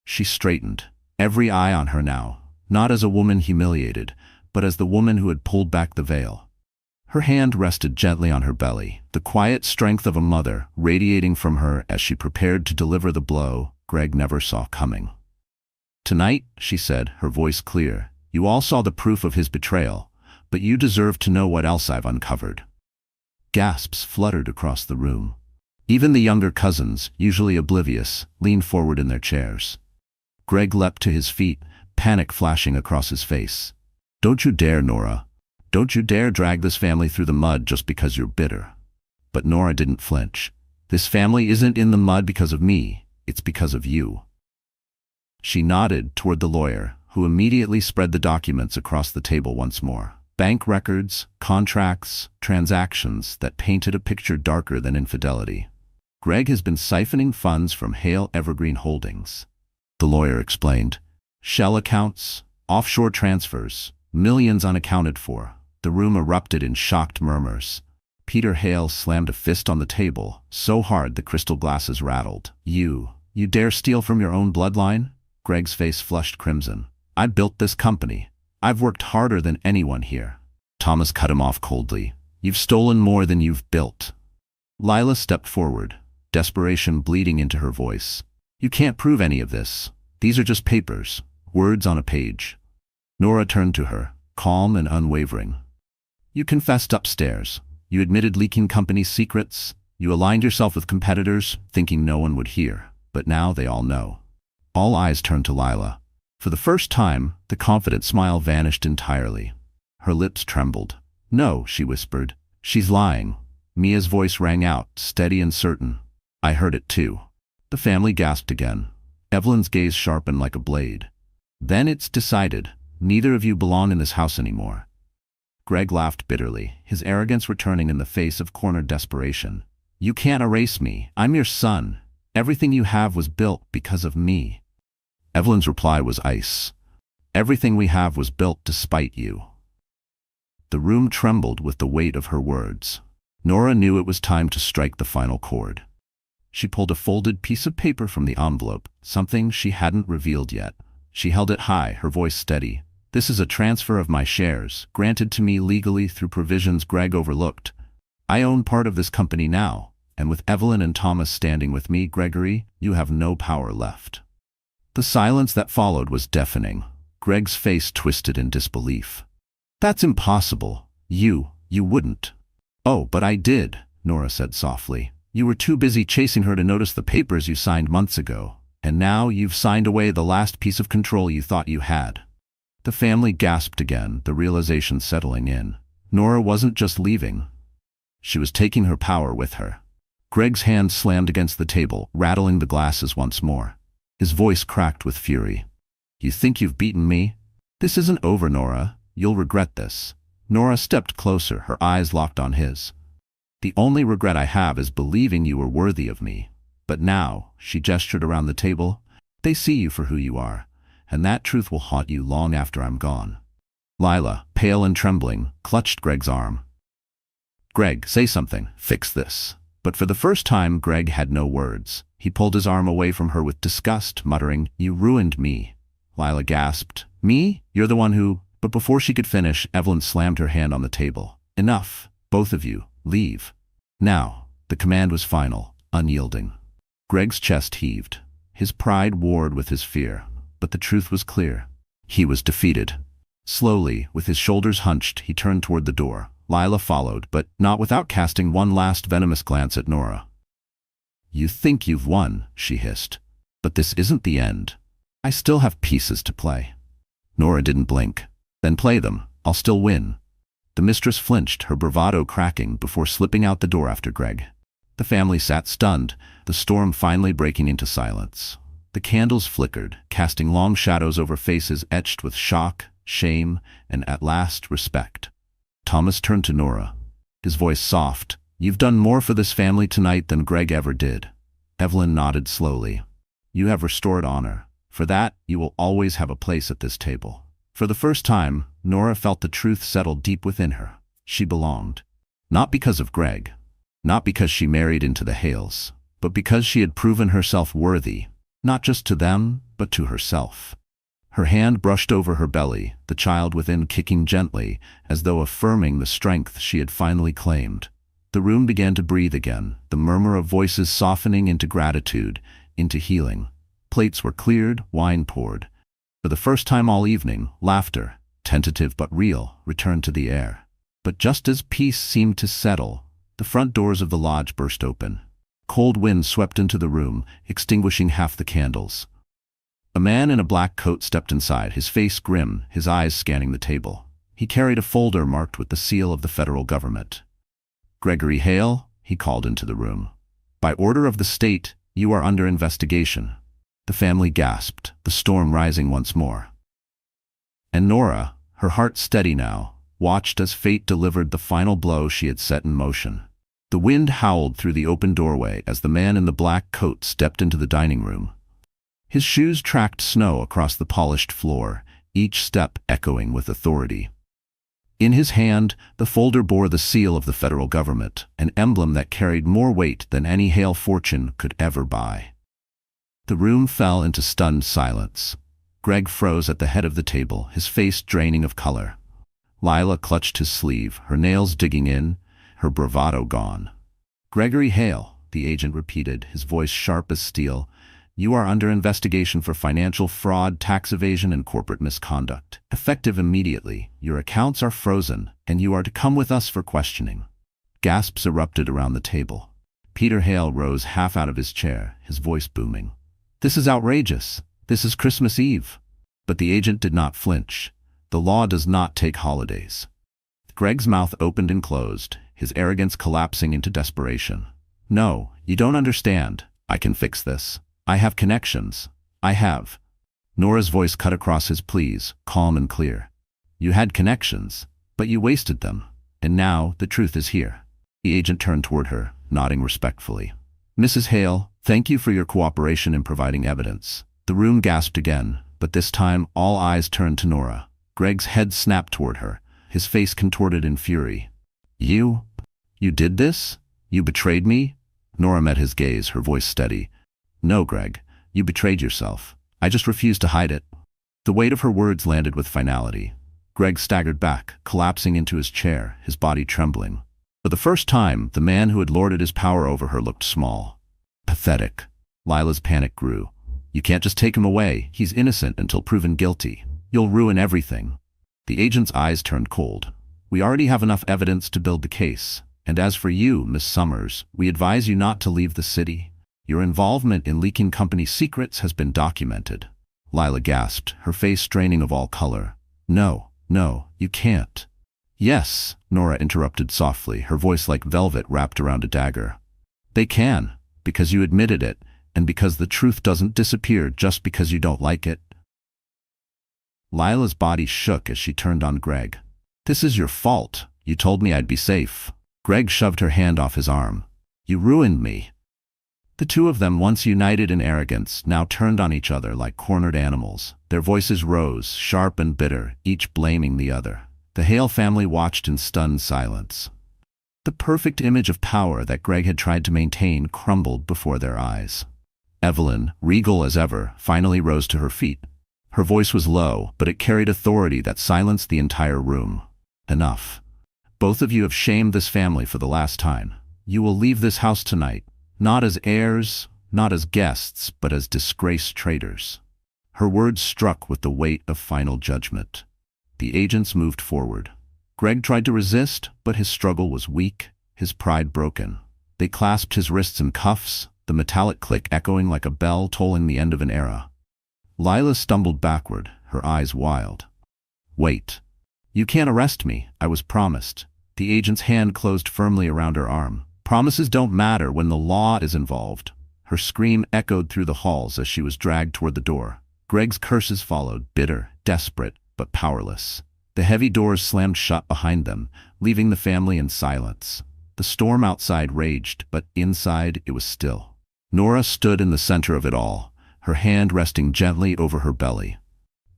She straightened, every eye on her now, not as a woman humiliated, but as the woman who had pulled back the veil. Her hand rested gently on her belly, the quiet strength of a mother radiating from her as she prepared to deliver the blow Greg never saw coming. "Tonight," she said, her voice clear, "you all saw the proof of his betrayal, but you deserve to know what else I've uncovered." Gasps fluttered across the room. Even the younger cousins, usually oblivious, leaned forward in their chairs. Greg leapt to his feet, panic flashing across his face. "Don't you dare, Nora. Don't you dare drag this family through the mud just because you're bitter." But Nora didn't flinch. "This family isn't in the mud because of me, it's because of you." She nodded toward the lawyer, who immediately spread the documents across the table once more. Bank records, contracts, transactions that painted a picture darker than infidelity. "Greg has been siphoning funds from Hale Evergreen Holdings," the lawyer explained. "Shell accounts, offshore transfers, millions unaccounted for." The room erupted in shocked murmurs. Peter Hale slammed a fist on the table, so hard the crystal glasses rattled. You dare steal from your own bloodline?" Greg's face flushed crimson. "I built this company. I've worked harder than anyone here." Thomas cut him off coldly. "You've stolen more than you've built." Lila stepped forward, desperation bleeding into her voice. "You can't prove any of this. These are just papers, words on a page." Nora turned to her, calm and unwavering. "You confessed upstairs. You admitted leaking company secrets. You aligned yourself with competitors, thinking no one would hear. But now they all know." All eyes turned to Lila. For the first time, the confident smile vanished entirely. Her lips trembled. "No," she whispered. "She's lying." Mia's voice rang out, steady and certain. "I heard it too." The family gasped again. Evelyn's gaze sharpened like a blade. "Then it's decided. Neither of you belong in this house anymore." Greg laughed bitterly, his arrogance returning in the face of cornered desperation. "You can't erase me. I'm your son. Everything you have was built because of me." Evelyn's reply was ice. "Everything we have was built despite you." The room trembled with the weight of her words. Nora knew it was time to strike the final chord. She pulled a folded piece of paper from the envelope, something she hadn't revealed yet. She held it high, her voice steady. "This is a transfer of my shares, granted to me legally through provisions Greg overlooked. I own part of this company now, and with Evelyn and Thomas standing with me, Gregory, you have no power left." The silence that followed was deafening. Greg's face twisted in disbelief. "That's impossible. You wouldn't." "Oh, but I did," Nora said softly. "You were too busy chasing her to notice the papers you signed months ago. And now you've signed away the last piece of control you thought you had." The family gasped again, the realization settling in. Nora wasn't just leaving. She was taking her power with her. Greg's hand slammed against the table, rattling the glasses once more. His voice cracked with fury. "You think you've beaten me? This isn't over, Nora. You'll regret this." Nora stepped closer, her eyes locked on his. "The only regret I have is believing you were worthy of me. But now," she gestured around the table, "they see you for who you are, and that truth will haunt you long after I'm gone." Lila, pale and trembling, clutched Greg's arm. "Greg, say something. Fix this." But for the first time, Greg had no words. He pulled his arm away from her with disgust, muttering, "You ruined me." Lila gasped. "Me? You're the one who—" But before she could finish, Evelyn slammed her hand on the table. "Enough. Both of you. Leave. Now." The command was final, unyielding. Greg's chest heaved. His pride warred with his fear. But the truth was clear. He was defeated. Slowly, with his shoulders hunched, he turned toward the door. Lila followed, but not without casting one last venomous glance at Nora. "You think you've won," she hissed. "But this isn't the end. I still have pieces to play." Nora didn't blink. "Then play them. I'll still win." The mistress flinched, her bravado cracking, before slipping out the door after Greg. The family sat stunned, the storm finally breaking into silence. The candles flickered, casting long shadows over faces etched with shock, shame, and at last respect. Thomas turned to Nora, his voice soft. "You've done more for this family tonight than Greg ever did." Evelyn nodded slowly. "You have restored honor. For that, you will always have a place at this table." For the first time, Nora felt the truth settle deep within her. She belonged. Not because of Greg. Not because she married into the Hales. But because she had proven herself worthy, not just to them, but to herself. Her hand brushed over her belly, the child within kicking gently, as though affirming the strength she had finally claimed. The room began to breathe again, the murmur of voices softening into gratitude, into healing. Plates were cleared, wine poured. For the first time all evening, laughter, tentative but real, returned to the air. But just as peace seemed to settle, the front doors of the lodge burst open. Cold wind swept into the room, extinguishing half the candles. A man in a black coat stepped inside, his face grim, his eyes scanning the table. He carried a folder marked with the seal of the federal government. "Gregory Hale," he called into the room. "By order of the state, you are under investigation." The family gasped, the storm rising once more. And Nora, her heart steady now, watched as fate delivered the final blow she had set in motion. The wind howled through the open doorway as the man in the black coat stepped into the dining room. His shoes tracked snow across the polished floor, each step echoing with authority. In his hand, the folder bore the seal of the federal government, an emblem that carried more weight than any Hale fortune could ever buy. The room fell into stunned silence. Greg froze at the head of the table, his face draining of color. Lila clutched his sleeve, her nails digging in, her bravado gone. "Gregory Hale," the agent repeated, his voice sharp as steel. "You are under investigation for financial fraud, tax evasion, and corporate misconduct. Effective immediately. Your accounts are frozen, and you are to come with us for questioning." Gasps erupted around the table. Peter Hale rose half out of his chair, his voice booming. "This is outrageous. This is Christmas Eve." But the agent did not flinch. The law does not take holidays. Greg's mouth opened and closed, his arrogance collapsing into desperation. "No, you don't understand. I can fix this. I have connections. I have." Nora's voice cut across his pleas, calm and clear. "You had connections, but you wasted them. And now the truth is here." The agent turned toward her, nodding respectfully. "Mrs. Hale, thank you for your cooperation in providing evidence." The room gasped again, but this time all eyes turned to Nora. Greg's head snapped toward her, his face contorted in fury. You did this? You betrayed me?" Nora met his gaze, her voice steady. "No, Greg, you betrayed yourself. I just refused to hide it." The weight of her words landed with finality. Greg staggered back, collapsing into his chair, his body trembling. For the first time, the man who had lorded his power over her looked small. Pathetic. Lila's panic grew. "You can't just take him away. He's innocent until proven guilty. You'll ruin everything." The agent's eyes turned cold. "We already have enough evidence to build the case. And as for you, Miss Summers, we advise you not to leave the city. Your involvement in leaking company secrets has been documented." Lila gasped, her face straining of all color. No, you can't." "Yes," Nora interrupted softly, her voice like velvet wrapped around a dagger. "They can, because you admitted it, and because the truth doesn't disappear just because you don't like it." Lila's body shook as she turned on Greg. "This is your fault. You told me I'd be safe." Greg shoved her hand off his arm. "You ruined me." The two of them, once united in arrogance, now turned on each other like cornered animals. Their voices rose, sharp and bitter, each blaming the other. The Hale family watched in stunned silence. The perfect image of power that Greg had tried to maintain crumbled before their eyes. Evelyn, regal as ever, finally rose to her feet. Her voice was low, but it carried authority that silenced the entire room. "Enough. Both of you have shamed this family for the last time. You will leave this house tonight, not as heirs, not as guests, but as disgraced traitors." Her words struck with the weight of final judgment. The agents moved forward. Greg tried to resist, but his struggle was weak, his pride broken. They clasped his wrists in cuffs, the metallic click echoing like a bell tolling the end of an era. Lila stumbled backward, her eyes wild. "Wait. You can't arrest me, I was promised." The agent's hand closed firmly around her arm. "Promises don't matter when the law is involved." Her scream echoed through the halls as she was dragged toward the door. Greg's curses followed, bitter, desperate, but powerless. The heavy doors slammed shut behind them, leaving the family in silence. The storm outside raged, but inside it was still. Nora stood in the center of it all, her hand resting gently over her belly.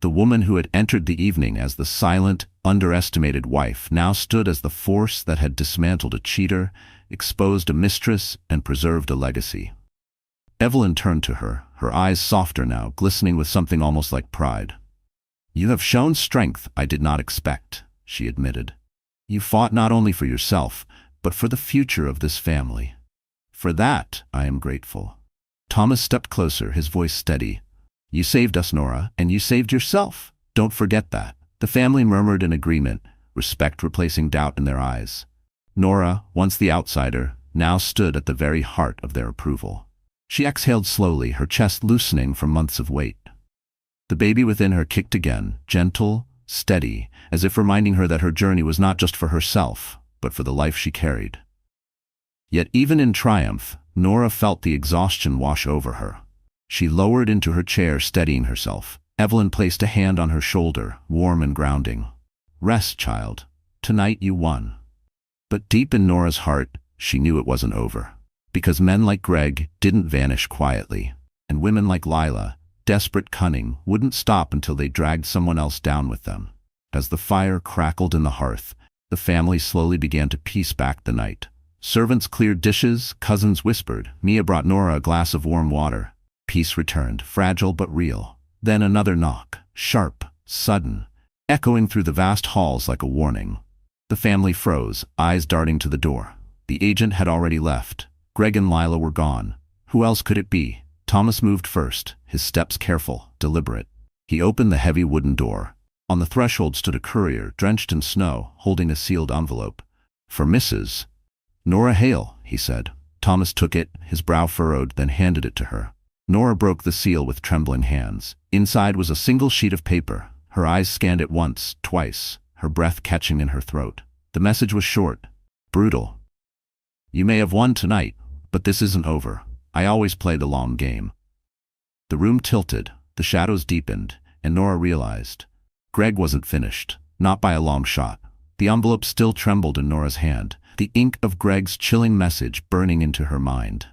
The woman who had entered the evening as the silent, underestimated wife now stood as the force that had dismantled a cheater, exposed a mistress, and preserved a legacy. Evelyn turned to her, her eyes softer now, glistening with something almost like pride. "You have shown strength I did not expect," she admitted. "You fought not only for yourself, but for the future of this family. For that, I am grateful." Thomas stepped closer, his voice steady. "You saved us, Nora, and you saved yourself. Don't forget that." The family murmured in agreement, respect replacing doubt in their eyes. Nora, once the outsider, now stood at the very heart of their approval. She exhaled slowly, her chest loosening from months of weight. The baby within her kicked again, gentle, steady, as if reminding her that her journey was not just for herself, but for the life she carried. Yet even in triumph, Nora felt the exhaustion wash over her. She lowered into her chair, steadying herself. Evelyn placed a hand on her shoulder, warm and grounding. "Rest, child. Tonight you won." But deep in Nora's heart, she knew it wasn't over. Because men like Greg didn't vanish quietly, and women like Lila, desperate cunning, wouldn't stop until they dragged someone else down with them. As the fire crackled in the hearth, the family slowly began to piece back the night. Servants cleared dishes, cousins whispered. Mia brought Nora a glass of warm water. Peace returned, fragile but real. Then another knock, sharp, sudden, echoing through the vast halls like a warning. The family froze, eyes darting to the door. The agent had already left. Greg and Lila were gone. Who else could it be? Thomas moved first, his steps careful, deliberate. He opened the heavy wooden door. On the threshold stood a courier, drenched in snow, holding a sealed envelope. "For Mrs. Nora Hale," he said. Thomas took it, his brow furrowed, then handed it to her. Nora broke the seal with trembling hands. Inside was a single sheet of paper. Her eyes scanned it once, twice, her breath catching in her throat. The message was short, brutal. "You may have won tonight, but this isn't over. I always play the long game." The room tilted, the shadows deepened, and Nora realized Greg wasn't finished, not by a long shot. The envelope still trembled in Nora's hand, the ink of Greg's chilling message burning into her mind.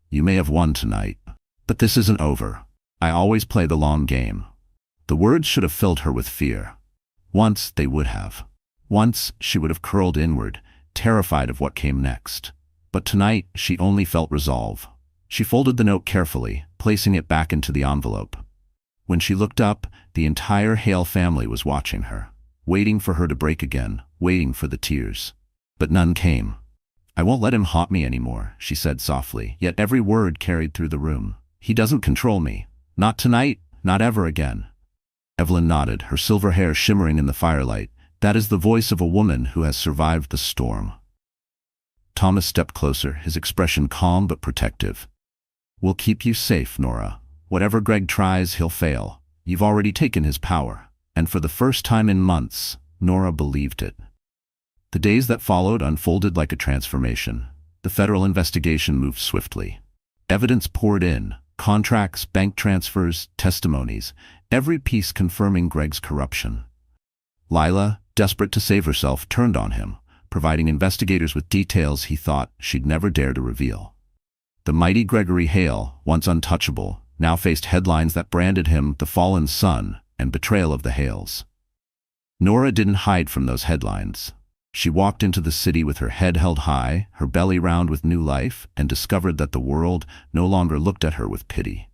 "You may have won tonight, but this isn't over. I always play the long game." The words should have filled her with fear. Once they would have. Once she would have curled inward, terrified of what came next. But tonight she only felt resolve. She folded the note carefully, placing it back into the envelope. When she looked up, the entire Hale family was watching her, waiting for her to break again, waiting for the tears. But none came. "I won't let him haunt me anymore," she said softly, yet every word carried through the room. "He doesn't control me. Not tonight, not ever again." Evelyn nodded, her silver hair shimmering in the firelight. "That is the voice of a woman who has survived the storm." Thomas stepped closer, his expression calm but protective. "We'll keep you safe, Nora. Whatever Greg tries, he'll fail. You've already taken his power." And for the first time in months, Nora believed it. The days that followed unfolded like a transformation. The federal investigation moved swiftly. Evidence poured in, contracts, bank transfers, testimonies, every piece confirming Greg's corruption. Lila, desperate to save herself, turned on him, providing investigators with details he thought she'd never dare to reveal. The mighty Gregory Hale, once untouchable, now faced headlines that branded him the fallen son and betrayal of the Hales. Nora didn't hide from those headlines. She walked into the city with her head held high, her belly round with new life, and discovered that the world no longer looked at her with pity.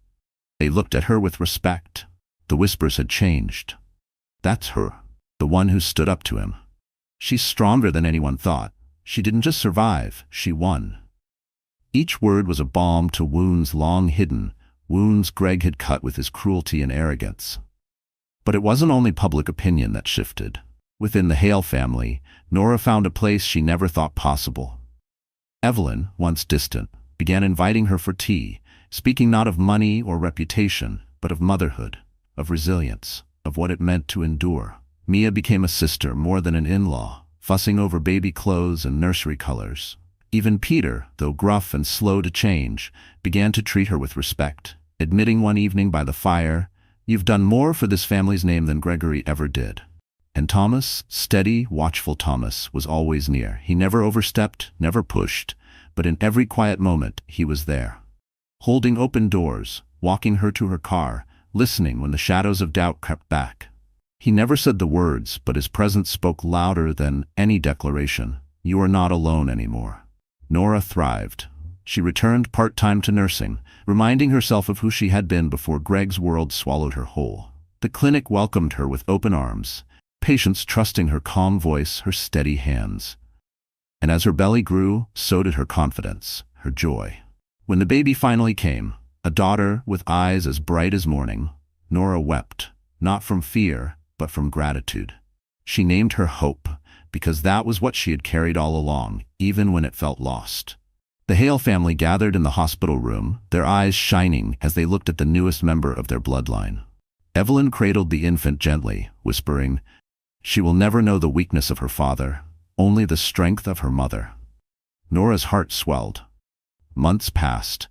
They looked at her with respect. The whispers had changed. "That's her, the one who stood up to him. She's stronger than anyone thought. She didn't just survive, she won." Each word was a balm to wounds long hidden, wounds Greg had cut with his cruelty and arrogance. But it wasn't only public opinion that shifted. Within the Hale family, Nora found a place she never thought possible. Evelyn, once distant, began inviting her for tea, speaking not of money or reputation, but of motherhood, of resilience, of what it meant to endure. Mia became a sister more than an in-law, fussing over baby clothes and nursery colors. Even Peter, though gruff and slow to change, began to treat her with respect, admitting one evening by the fire, "You've done more for this family's name than Gregory ever did." And Thomas, steady, watchful Thomas, was always near. He never overstepped, never pushed, but in every quiet moment he was there. Holding open doors, walking her to her car, listening when the shadows of doubt crept back. He never said the words, but his presence spoke louder than any declaration. "You are not alone anymore." Nora thrived. She returned part-time to nursing, reminding herself of who she had been before Greg's world swallowed her whole. The clinic welcomed her with open arms, patients trusting her calm voice, her steady hands. And as her belly grew, so did her confidence, her joy. When the baby finally came, a daughter with eyes as bright as morning, Nora wept, not from fear, but from gratitude. She named her Hope, because that was what she had carried all along, even when it felt lost. The Hale family gathered in the hospital room, their eyes shining as they looked at the newest member of their bloodline. Evelyn cradled the infant gently, whispering, "She will never know the weakness of her father, only the strength of her mother." Nora's heart swelled. Months passed.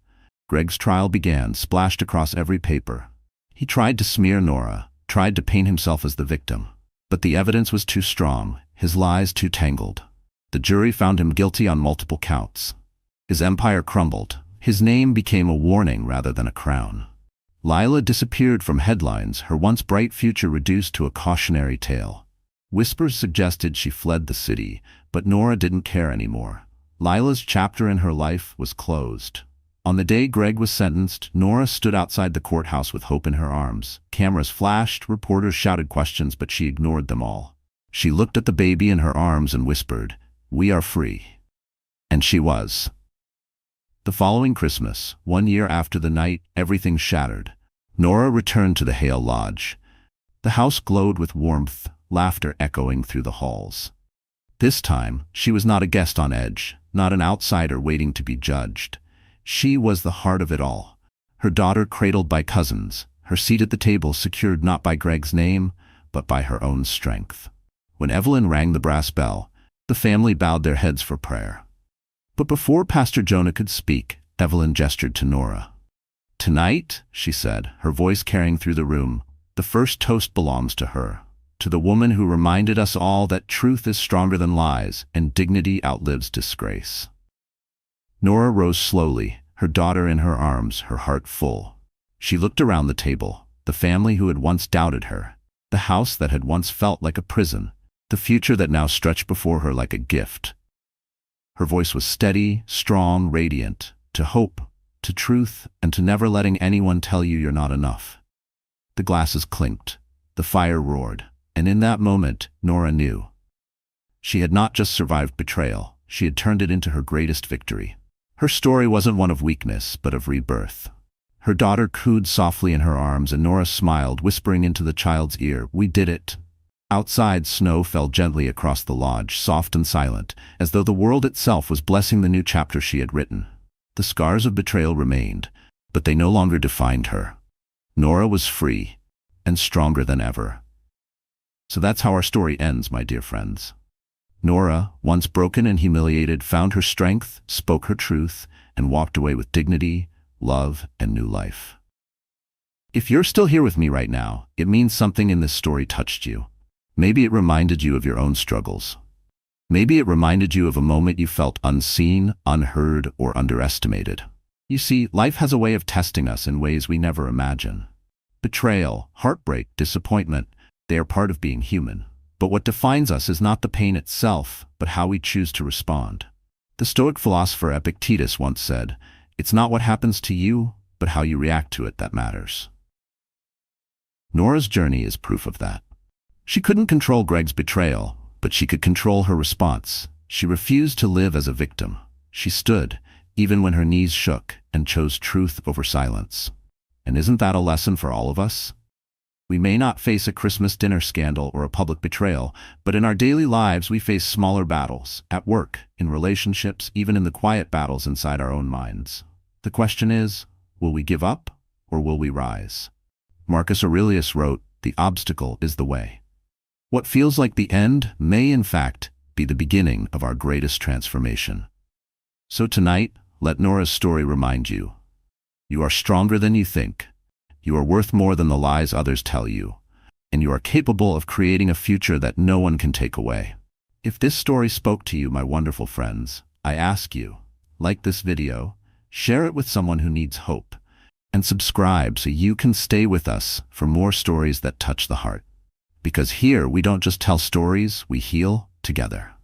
Greg's trial began, splashed across every paper. He tried to smear Nora, tried to paint himself as the victim. But the evidence was too strong, his lies too tangled. The jury found him guilty on multiple counts. His empire crumbled. His name became a warning rather than a crown. Lila disappeared from headlines, her once bright future reduced to a cautionary tale. Whispers suggested she fled the city, but Nora didn't care anymore. Lila's chapter in her life was closed. On the day Greg was sentenced, Nora stood outside the courthouse with Hope in her arms. Cameras flashed, reporters shouted questions, but she ignored them all. She looked at the baby in her arms and whispered, "We are free." And she was. The following Christmas, 1 year after the night everything shattered, Nora returned to the Hale Lodge. The house glowed with warmth, laughter echoing through the halls. This time, she was not a guest on edge, not an outsider waiting to be judged. She was the heart of it all. Her daughter cradled by cousins, her seat at the table secured not by Greg's name, but by her own strength. When Evelyn rang the brass bell, the family bowed their heads for prayer. But before Pastor Jonah could speak, Evelyn gestured to Nora. "Tonight," she said, her voice carrying through the room, "the first toast belongs to her, to the woman who reminded us all that truth is stronger than lies and dignity outlives disgrace." Nora rose slowly, her daughter in her arms, her heart full. She looked around the table, the family who had once doubted her, the house that had once felt like a prison, the future that now stretched before her like a gift. Her voice was steady, strong, radiant, to hope, to truth, and to never letting anyone tell you you're not enough. The glasses clinked, the fire roared, and in that moment, Nora knew. She had not just survived betrayal, she had turned it into her greatest victory. Her story wasn't one of weakness, but of rebirth. Her daughter cooed softly in her arms, and Nora smiled, whispering into the child's ear, "We did it." Outside, snow fell gently across the lodge, soft and silent, as though the world itself was blessing the new chapter she had written. The scars of betrayal remained, but they no longer defined her. Nora was free, and stronger than ever. So that's how our story ends, my dear friends. Nora, once broken and humiliated, found her strength, spoke her truth, and walked away with dignity, love, and new life. If you're still here with me right now, it means something in this story touched you. Maybe it reminded you of your own struggles. Maybe it reminded you of a moment you felt unseen, unheard, or underestimated. You see, life has a way of testing us in ways we never imagine. Betrayal, heartbreak, disappointment, they are part of being human. But what defines us is not the pain itself, but how we choose to respond. The Stoic philosopher Epictetus once said, "It's not what happens to you, but how you react to it that matters." Nora's journey is proof of that. She couldn't control Greg's betrayal, but she could control her response. She refused to live as a victim. She stood, even when her knees shook, and chose truth over silence. And isn't that a lesson for all of us? We may not face a Christmas dinner scandal or a public betrayal, but in our daily lives we face smaller battles, at work, in relationships, even in the quiet battles inside our own minds. The question is, will we give up, or will we rise? Marcus Aurelius wrote, "The obstacle is the way." What feels like the end may, in fact, be the beginning of our greatest transformation. So tonight, let Nora's story remind you. You are stronger than you think. You are worth more than the lies others tell you. And you are capable of creating a future that no one can take away. If this story spoke to you, my wonderful friends, I ask you, like this video, share it with someone who needs hope, and subscribe so you can stay with us for more stories that touch the heart. Because here we don't just tell stories, we heal together.